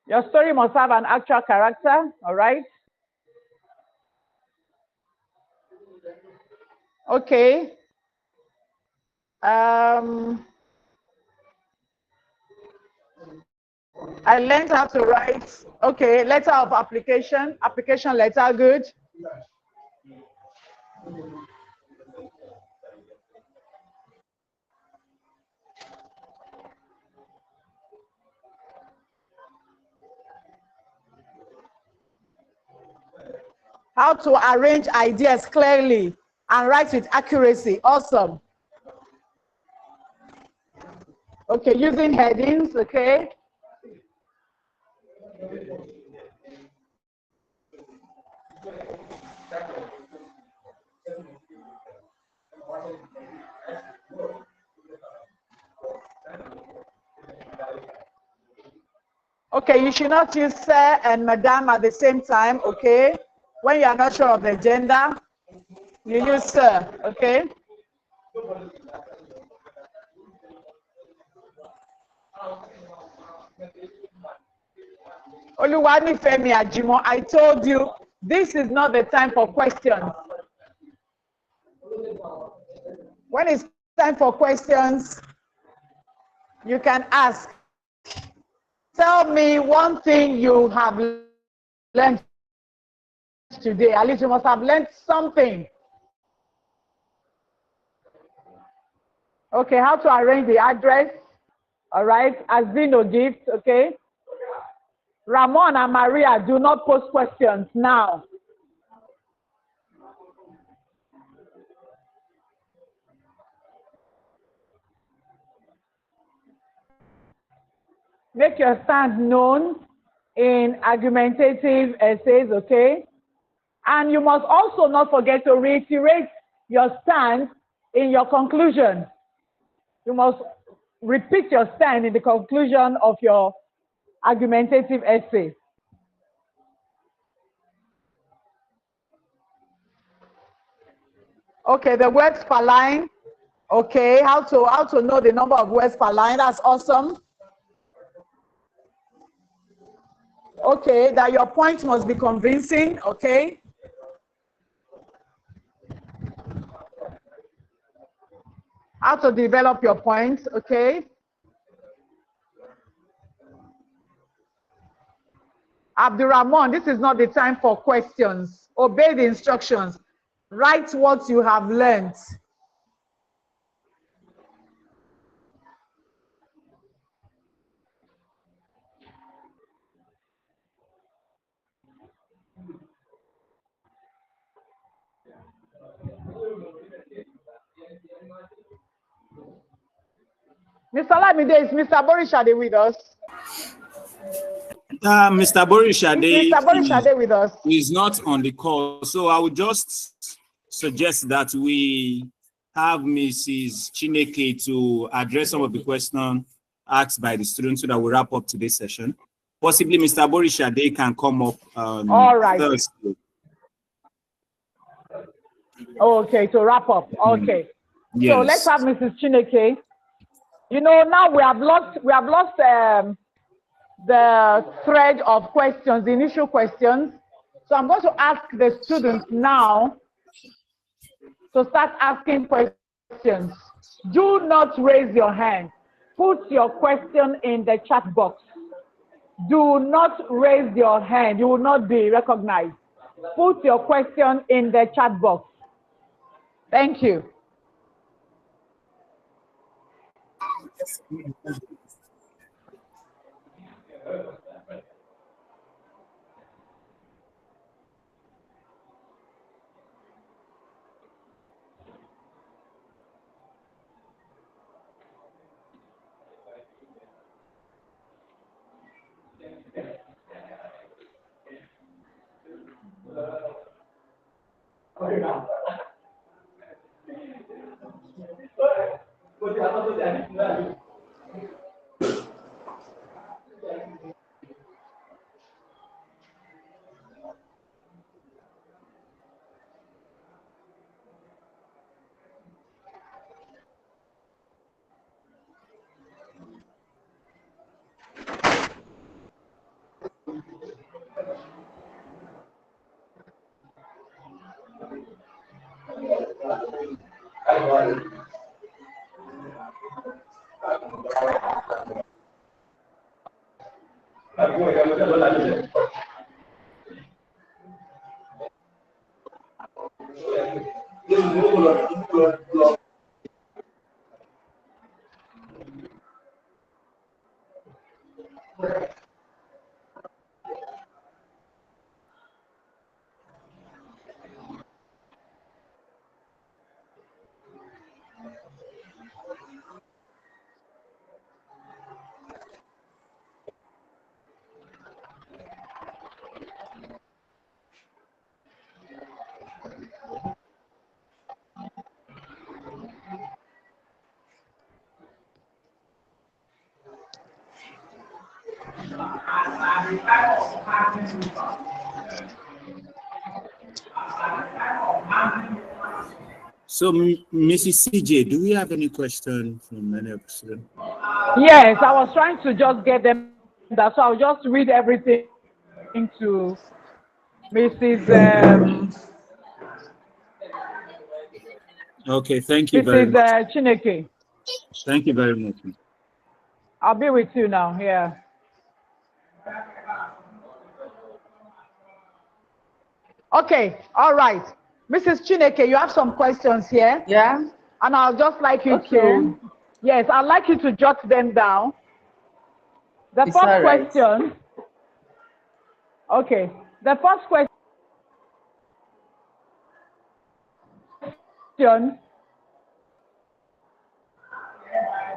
Your story must have an actual character, all right? Okay. I learned how to write, okay, letter of application letter, good. How to arrange ideas clearly and write with accuracy, awesome. Okay, using headings, okay. Okay, you should not use sir and madam at the same time, okay? When you are not sure of the gender, you use sir, okay? Oluwanifemi Ajimo, I told you this is not the time for questions. When it's time for questions, you can ask. Tell me one thing you have learned today. At least you must have learned something. Okay, how to arrange the address. All right, Azino gift, okay. Ramon and Maria, do not post questions now. Make your stand known in argumentative essays, okay? And you must also not forget to reiterate your stand in your conclusion. You must repeat your stand in the conclusion of your argumentative essay. Okay, the words per line. Okay, how to know the number of words per line. That's awesome. Okay, that your point must be convincing. Okay. How to develop your points. Okay. Abdurrahman, this is not the time for questions. Obey the instructions. Write what you have learned. Mr. Lamide, is Mr. Borishade with us? Mr. Borishade with us. Is not on the call, so I would just suggest that we have Mrs. Chineke to address some of the questions asked by the students so that we wrap up today's session. Possibly Mr. Borishade can come up all right. Thursday. Okay, to wrap up. Okay. Yes. So let's have Mrs. Chineke. You know, now we have lost the thread of questions, the initial questions. So I'm going to ask the students now to start asking questions. Do not raise your hand. Put your question in the chat box. Do not raise your hand. You will not be recognized. Put your question in the chat box. Thank you. So, Mrs. CJ, do we have any question from any of the students? Yes, I was trying to just get them that, so I'll just read everything to Mrs. Okay, thank you very much. Mrs. Chineke. Thank you very much. I'll be with you now. Yeah. Okay. All right. Mrs. Chineke, you have some questions here. Yeah. And I'll just like you to, yes, I'd like you to jot them down. The first question. Okay. The first question.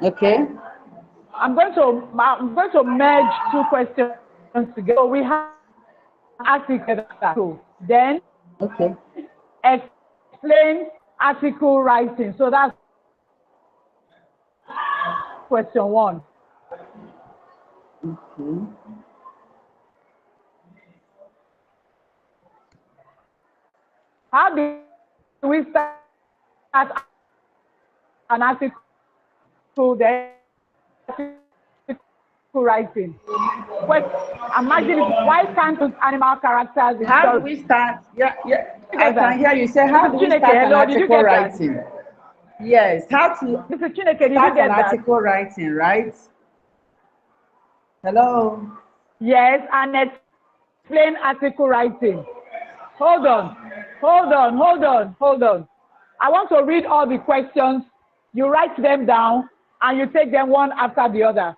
Okay. I'm going to merge two questions together. We have article. Then explain article writing. So that's question 1. How do we start an article then writing? Imagine why can't use animal characters? How do we start? Yeah, I can hear you say, how do we start an article writing? Yes, how to Mr. Chineke, start an article writing, right? Hello? Yes, and explain article writing. Hold on. I want to read all the questions. You write them down and you take them one after the other.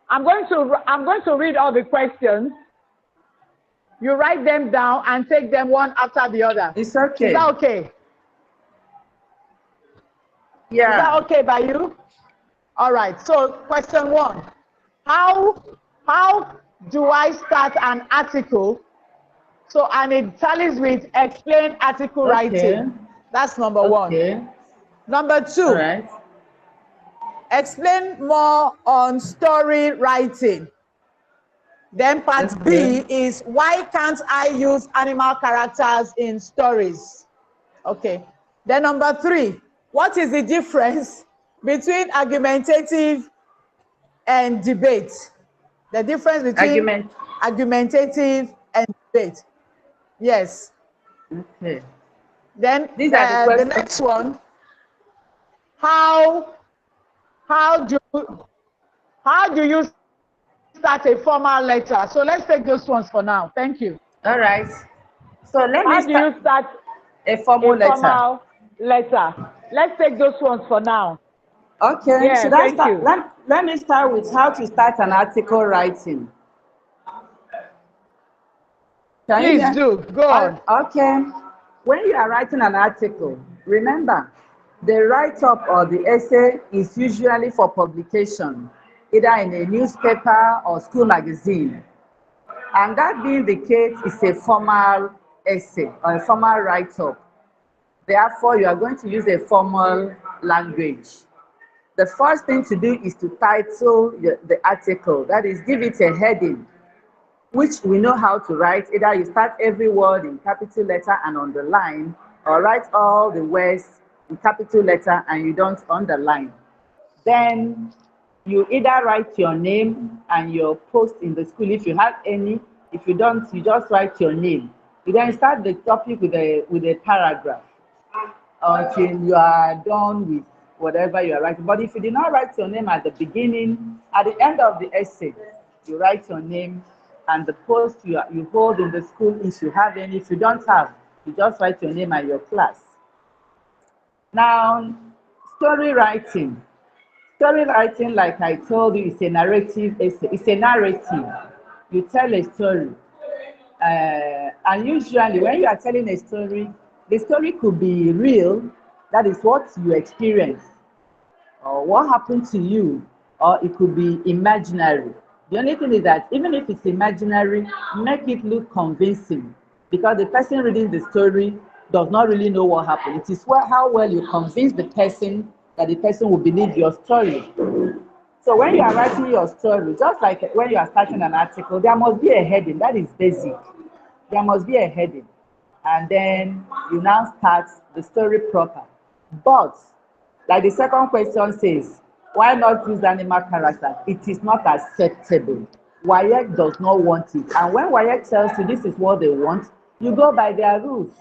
I'm going to read all the questions. You write them down and take them one after the other. It's okay. Is that okay? Yeah. Is that okay by you? All right. So question 1. How do I start an article? So, and it tallies with explain article writing. That's number 1. Number 2. All right. Explain more on story writing. Then part B is why can't I use animal characters in stories? Okay. Then number 3, what is the difference between argumentative and debate? The difference between argumentative and debate. Yes. Okay. Then the next one, how do you start a formal letter? So let's take those ones for now. Thank you. All right. So how do you start a formal letter? Let's take those ones for now. Okay. Yeah, Should I start? Let me start with how to start an article writing. Please do. Go on. Okay. When you are writing an article, remember, the write-up or the essay is usually for publication, either in a newspaper or school magazine. And that being the case, it's a formal essay or a formal write-up. Therefore, you are going to use a formal language. The first thing to do is to title the article. That is, give it a heading, which we know how to write. Either you start every word in capital letter and underline, or write all the words in capital letter and you don't underline. Then you either write your name and your post in the school if you have any. If you don't, you just write your name. You then start the topic with a paragraph until you are done with whatever you are writing. But if you did not write your name at the beginning, at the end of the essay, you write your name and the post you hold in the school, if you have any. If you don't have, you just write your name and your class. Now, story writing. Story writing, like I told you, is a narrative essay. It's a narrative. You tell a story. And usually when you are telling a story, the story could be real, that is what you experience, or what happened to you, or it could be imaginary. The only thing is that even if it's imaginary, make it look convincing, because the person reading the story does not really know what happened. It is how well you convince the person that the person will believe your story. So when you are writing your story, just like when you are starting an article, there must be a heading. That is basic. There must be a heading. And then you now start the story proper. But, like the second question says, Why not use animal character? It is not acceptable. WAEC does not want it. And when WAEC tells you this is what they want, you go by their rules.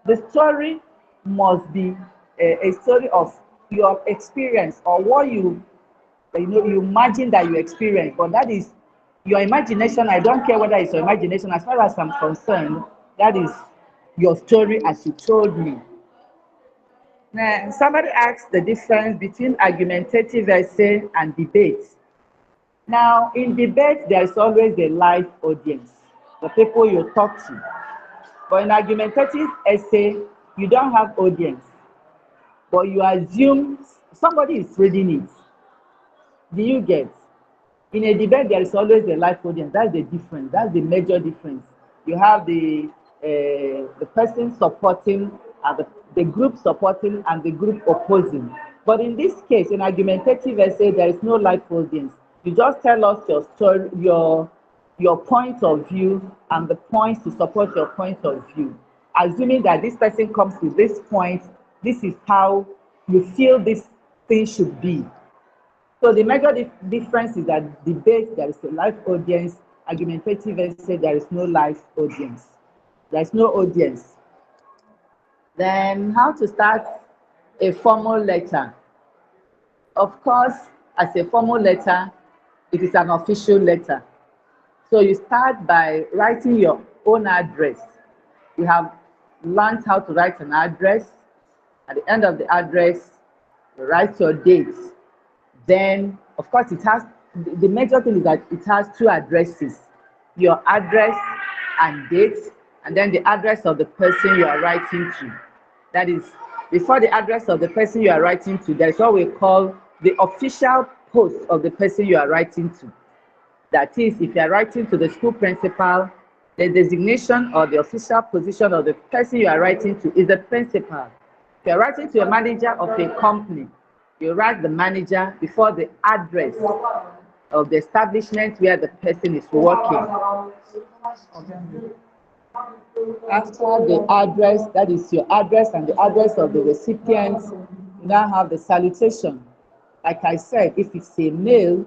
The story must be a story of your experience or what you imagine that you experience. But that is your imagination. I don't care whether it's your imagination. As far as I'm concerned, that is your story as you told me. Now, somebody asked the difference between argumentative essay and debate. Now, in debate, there is always a live audience, the people you talk to. But in argumentative essay, you don't have audience, but you assume somebody is reading it. Do you get? In a debate, there is always a live audience. That's the difference. That's the major difference. You have the person supporting, and the group supporting, and the group opposing. But in this case, in argumentative essay, there is no live audience. You just tell us your story, your point of view, and the points to support your point of view. Assuming that this person comes to this point, this is how you feel this thing should be. So the major difference is that debate, there is a live audience. Argumentative essay, there is no live audience. There is no audience. Then how to start a formal letter? Of course, as a formal letter, it is an official letter. So you start by writing your own address. You have learned how to write an address. At the end of the address, you write your date. Then, of course, it has, the major thing is that it has two addresses, your address and date, and then the address of the person you are writing to. That is, before the address of the person you are writing to, there is what we call the official post of the person you are writing to. That is, if you are writing to the school principal, the designation or the official position of the person you are writing to is the principal. If you are writing to a manager of a company, you write the manager before the address of the establishment where the person is working. After the address, that is your address and the address of the recipient, you now have the salutation. Like I said, if it's a male,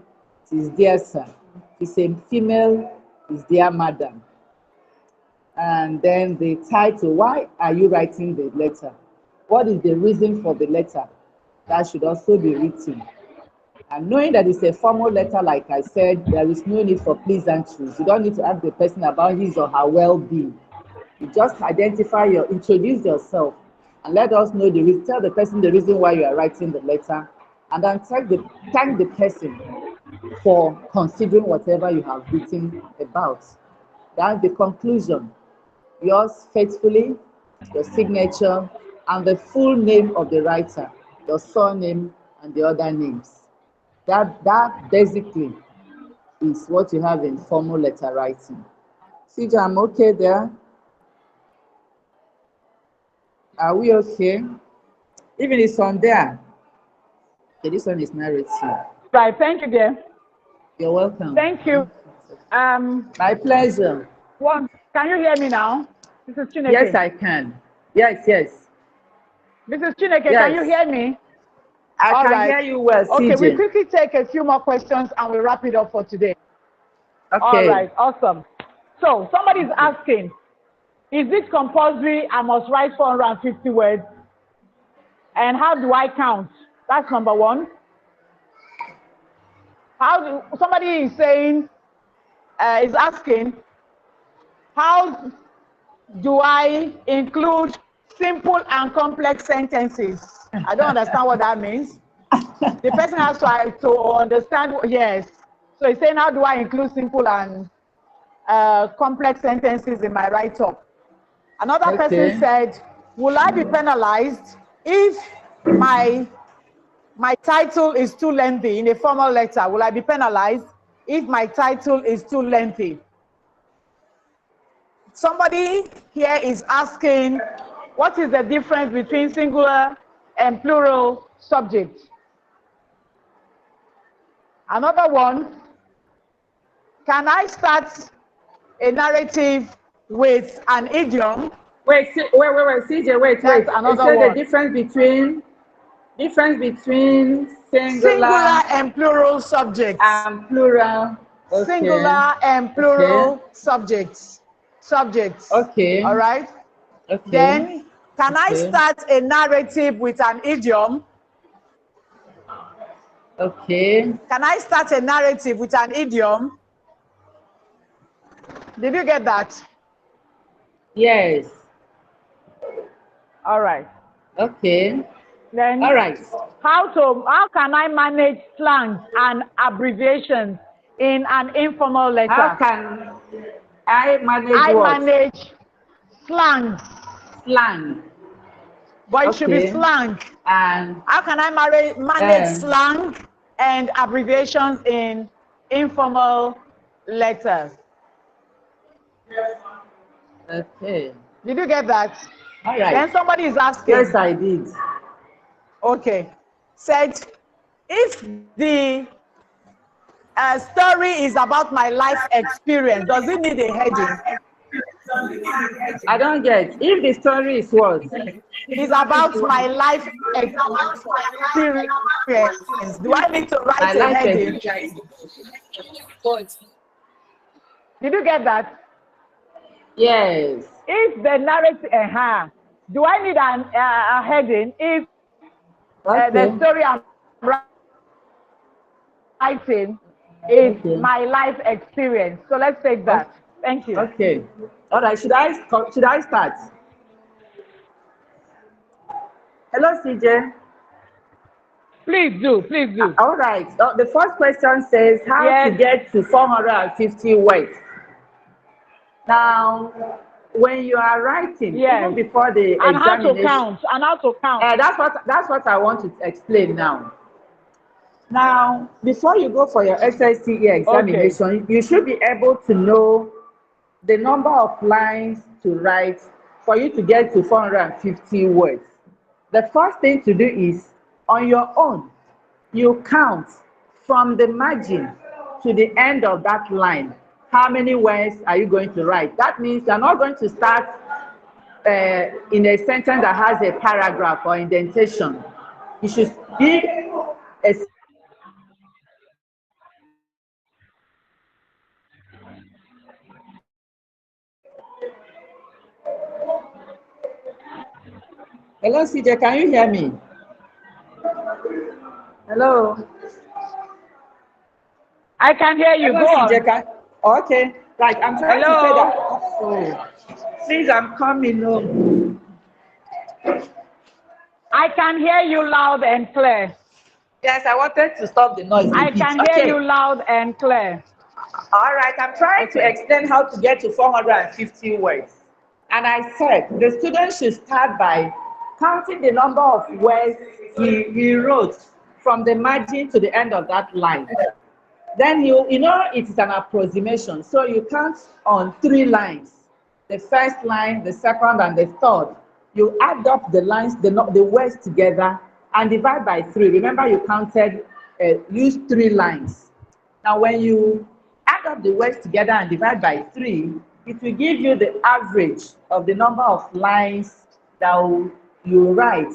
it is dear sir. If it's a female, it's dear madam. And then the title, why are you writing the letter? What is the reason for the letter? That should also be written. And knowing that it's a formal letter, like I said, there is no need for pleasantries. You don't need to ask the person about his or her well-being. You just introduce yourself, and let us know the reason. Tell the person the reason why you are writing the letter, and then thank the person for considering whatever you have written about. That's the conclusion. Yours faithfully, your signature, and the full name of the writer, your surname, and the other names. That basically is what you have in formal letter writing. CJ, I'm okay there? Are we okay? Even it's on there. Okay, this one is narrative. Right, thank you, dear. You're welcome. Thank you. My pleasure. Can you hear me now? This is Chineke. Yes, I can. Yes. This is Chineke. Yes. Can you hear me? I can hear you well, Okay, CJ. we'll quickly take a few more questions and we'll wrap it up for today. Okay. All right, awesome. So somebody is asking, is it compulsory I must write 450 words? And how do I count? That's number one. Somebody is saying, is asking, how do I include simple and complex sentences? I don't understand what that means. The person has to understand, yes. So he's saying, how do I include simple and complex sentences in my write-up? Another person said, will I be penalized if my title is too lengthy in a formal letter? Will I be penalized if my title is too lengthy? Somebody here is asking, what is the difference between singular and plural subject? Another one, can I start a narrative with an idiom? Wait, CJ, wait. That's another one. The difference between Difference between singular and plural subjects. And plural. Okay. Singular and plural subjects. Okay. All right. Okay. Then, can I start a narrative with an idiom? Okay. Can I start a narrative with an idiom? Did you get that? Yes. All right. Okay. Then, all right. How can I manage slangs and abbreviations in an informal letter? How can I manage manage slangs. Slang. But it should be slang. And how can I manage slang and abbreviations in informal letters? Okay. Did you get that? All right. Then somebody is asking. Yes, I did. Okay. Said, if the story is about my life experience, does it need a heading? I don't get. If the story is what? It's about my life experience. Do I need to write a heading? Did you get that? Yes. If the narrative, do I need a heading if the story I'm writing is my life experience? So let's take that. Thank you. Okay. All right. Should I start? Hello, CJ. Please do. All right. The first question says how to get to 450 words. Now, when you are writing, even before the examination, and how to count. That's what I want to explain now. Now, before you go for your SSCE examination, you should be able to know the number of lines to write for you to get to 450 words. The first thing to do is, on your own, you count from the margin to the end of that line. How many words are you going to write? That means you're not going to start in a sentence that has a paragraph or indentation. You should be a Hello, CJ, can you hear me? Hello? I can hear you. Hello, Go CJ, on. Okay, right, I'm trying to say that. Oh, please, I'm coming home. I can hear you loud and clear. Yes, I wanted to stop the noise. I can hear you loud and clear. All right, I'm trying to explain how to get to 450 words. And I said the student should start by counting the number of words he wrote from the margin to the end of that line. Then you know it is an approximation. So you count on 3 lines. The first line, the second, and the third. You add up the lines, the words together, and divide by 3. Remember, you counted, use 3 lines. Now, when you add up the words together and divide by 3, it will give you the average of the number of lines that you write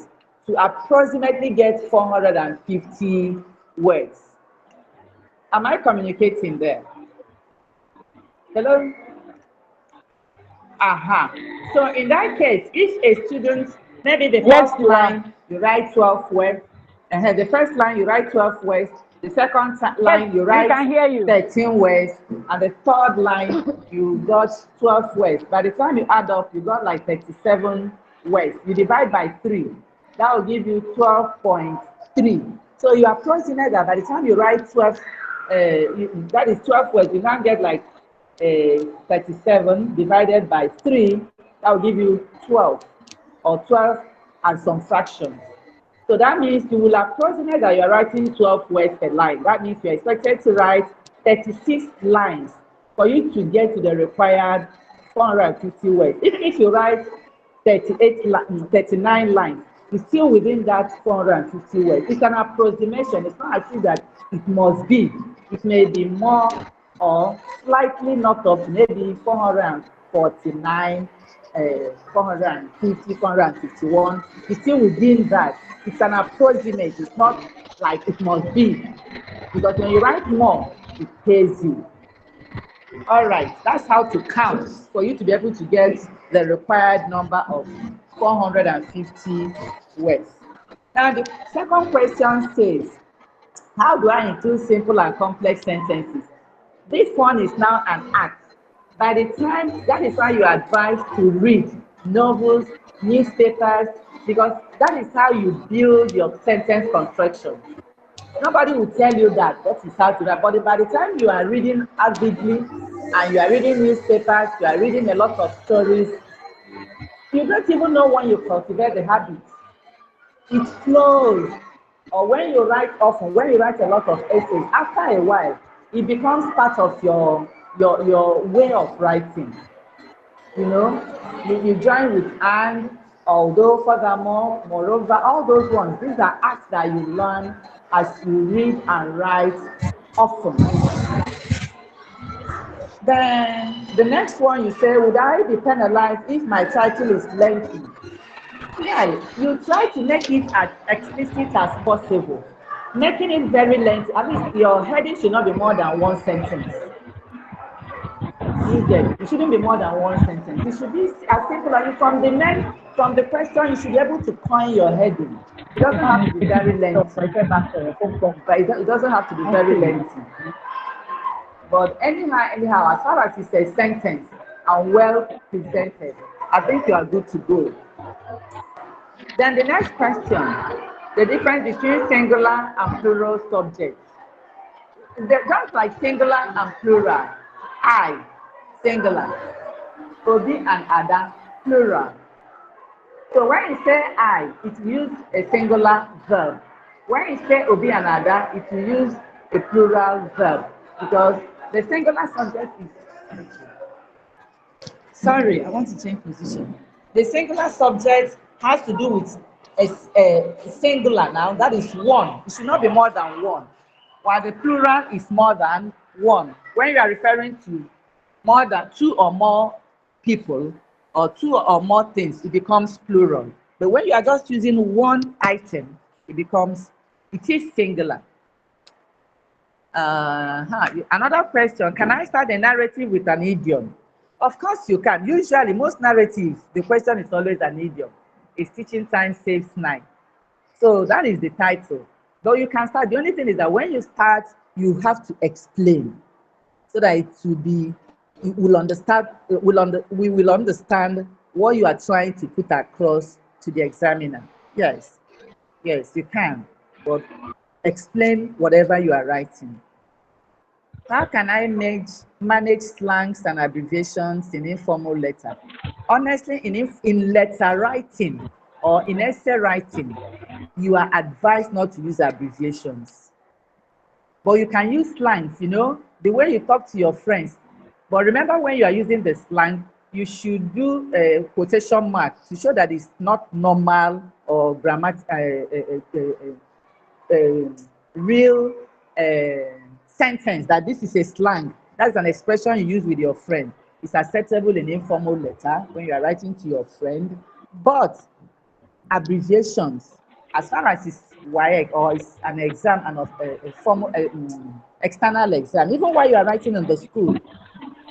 to approximately get 450 words. Am I communicating there? Hello? So in that case, if a student, maybe the first line, you write 12 words, and the first line, you write 12 words, the second line, you write 13 words, and the third line, you got 12 words. By the time you add up, you got like 37 words. You divide by 3. That will give you 12.3. So you approximate that by the time you write 12, that is 12 words, you now get like 37 divided by 3, that will give you 12, or 12 and some fractions. So that means you will approximate that you're writing 12 words per line. That means you're expected to write 36 lines for you to get to the required 450 words. If you write 39 lines, it's still within that 450 words. It's an approximation. It's not as if that it must be. It may be more or slightly not up, maybe 449 450, 451. It's still within that. It's an approximate. It's not like it must be. Because when you write more, it pays you. All right, that's how to count for you to be able to get the required number of 450 words. Now, the second question says, how do I include simple and complex sentences? This one is now an act. By the time, that is why you are advised to read novels, newspapers, because that is how you build your sentence construction. Nobody will tell you that is how to write. But by the time you are reading avidly and you are reading newspapers, you are reading a lot of stories, you don't even know when you cultivate the habit. It flows. Or when you write often, when you write a lot of essays, after a while, it becomes part of your way of writing. You know, you join with and, although, furthermore, moreover, all those ones, these are acts that you learn as you read and write often. Then the next one you say, would I be penalized if my title is lengthy? Yeah, you try to make it as explicit as possible. Making it very lengthy, at least your heading should not be more than one sentence. It shouldn't be more than one sentence. It should be as simple as from the question, you should be able to coin your heading. It doesn't have to be very lengthy. But it doesn't have to be very lengthy. But anyhow, as far as it's a sentence and well presented, I think you are good to go. Then the next question, the difference between singular and plural subjects. Just like singular and plural, I, singular, Obi and Ada, plural. So when you say I, it uses a singular verb. When you say Obi and Ada, it will use a plural verb because the singular subject is. Sorry, I want to change position. The singular subject has to do with a singular now, that is one. It should not be more than one. While the plural is more than one. When you are referring to more than two or more people or two or more things, it becomes plural. But when you are just using one item, it is singular. Another question, can I start a narrative with an idiom? Of course you can. Usually, most narratives, the question is always an idiom. It's teaching time saves 9. So that is the title. Though you can start, the only thing is that when you start, you have to explain so that it will be, we will understand what you are trying to put across to the examiner. Yes, you can, but explain whatever you are writing. How can I manage slangs and abbreviations in informal letter? Honestly, in letter writing or in essay writing, you are advised not to use abbreviations. But you can use slangs, you know, the way you talk to your friends. But remember, when you are using the slang, you should do a quotation mark to show that it's not normal or real sentence, that this is a slang. That's an expression you use with your friend. It's acceptable in informal letter when you are writing to your friend. But abbreviations, as far as it's WAEC or it's an exam and a formal external exam, even while you are writing in the school,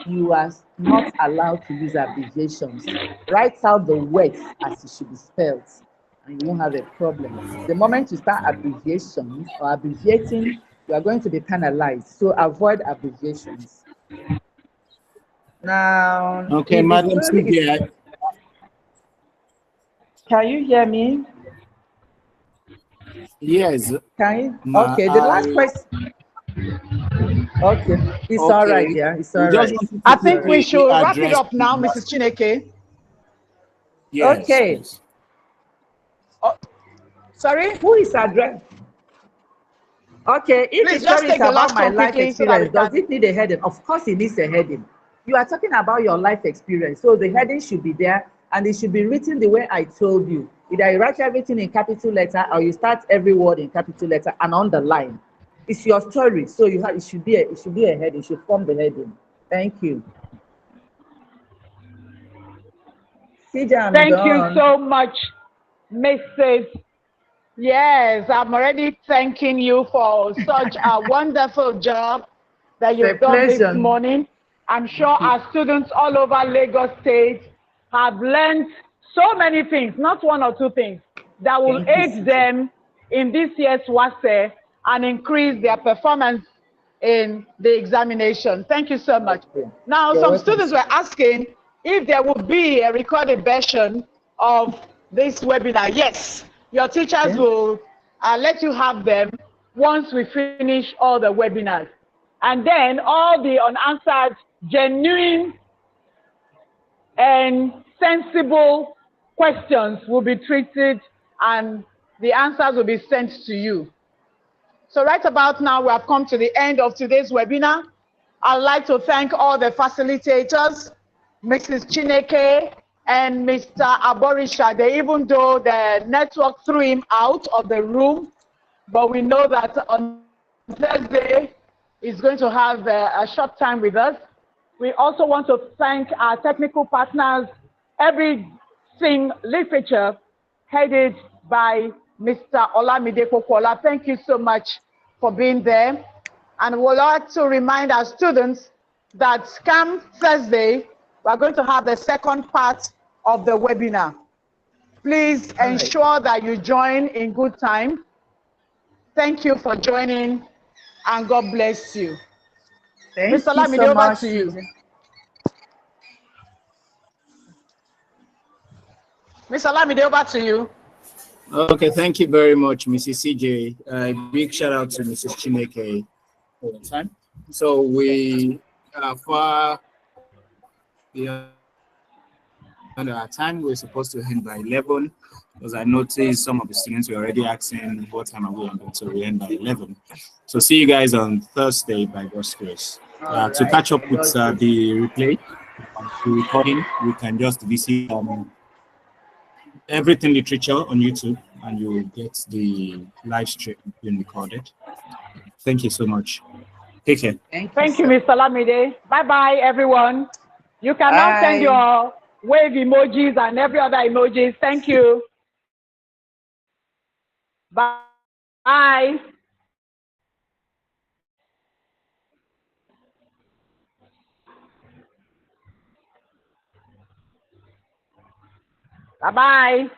you are not allowed to use abbreviations. Write out the words as it should be spelled, and you won't have a problem. The moment you start abbreviations or abbreviating, you are going to be penalized. So avoid abbreviations. Now, okay, Madam CJ. Can you hear me? Yes. Can you? Okay, the last question. Okay, it's all right, yeah, it's all right. I think we should wrap it up now, Mrs. Chineke. Yes, okay. Please. Oh, sorry? Who is addressed? Okay, if Please the just story take is the about last my one life quickly so that experience, does it need a heading? Of course it needs a heading. You are talking about your life experience, so the heading should be there and it should be written the way I told you. Either you write everything in capital letter or you start every word in capital letter and underline. It's your story, so it should be a heading, it should form the heading. Thank you. Thank you so much, Mrs. Yes, I'm already thanking you for such a wonderful job that you've done this morning. I'm sure our students all over Lagos State have learned so many things, not one or two things, that will aid them in this year's WASE and increase their performance in the examination. Thank you so much. Now, some students were asking if there would be a recorded version of this webinar. Yes, your teachers will let you have them once we finish all the webinars. And then all the unanswered, genuine and sensible questions will be treated and the answers will be sent to you. So right about now, we have come to the end of today's webinar. I'd like to thank all the facilitators, Mrs. Chineke and Mr. Aborisha. Even though the network threw him out of the room, but we know that on Thursday, he's going to have a short time with us. We also want to thank our technical partners, Everything Literature, headed by Mr. Olamide Kokola. Thank you so much for being there. And we'd like to remind our students that come Thursday, we're going to have the second part of the webinar. Please ensure that you join in good time. Thank you for joining, and God bless you. Mr. Olamide, over to you. Mr. Olamide, over to you. Okay, thank you very much, Mrs. CJ. Big shout out to Mrs. Chineke for the time. So we are far beyond our time. We're supposed to end by 11, because I noticed some of the students were already asking what time are we ending, so we end by 11. So see you guys on Thursday by God's grace. To catch up with the replay, the recording, you can just visit Everything Literature on YouTube, and you will get the live stream being recorded. Thank you so much. Take care. Thank you, Mr. Olamide. Bye-bye, everyone. You can now send your wave emojis and every other emojis. Thank you. Bye. Bye-bye.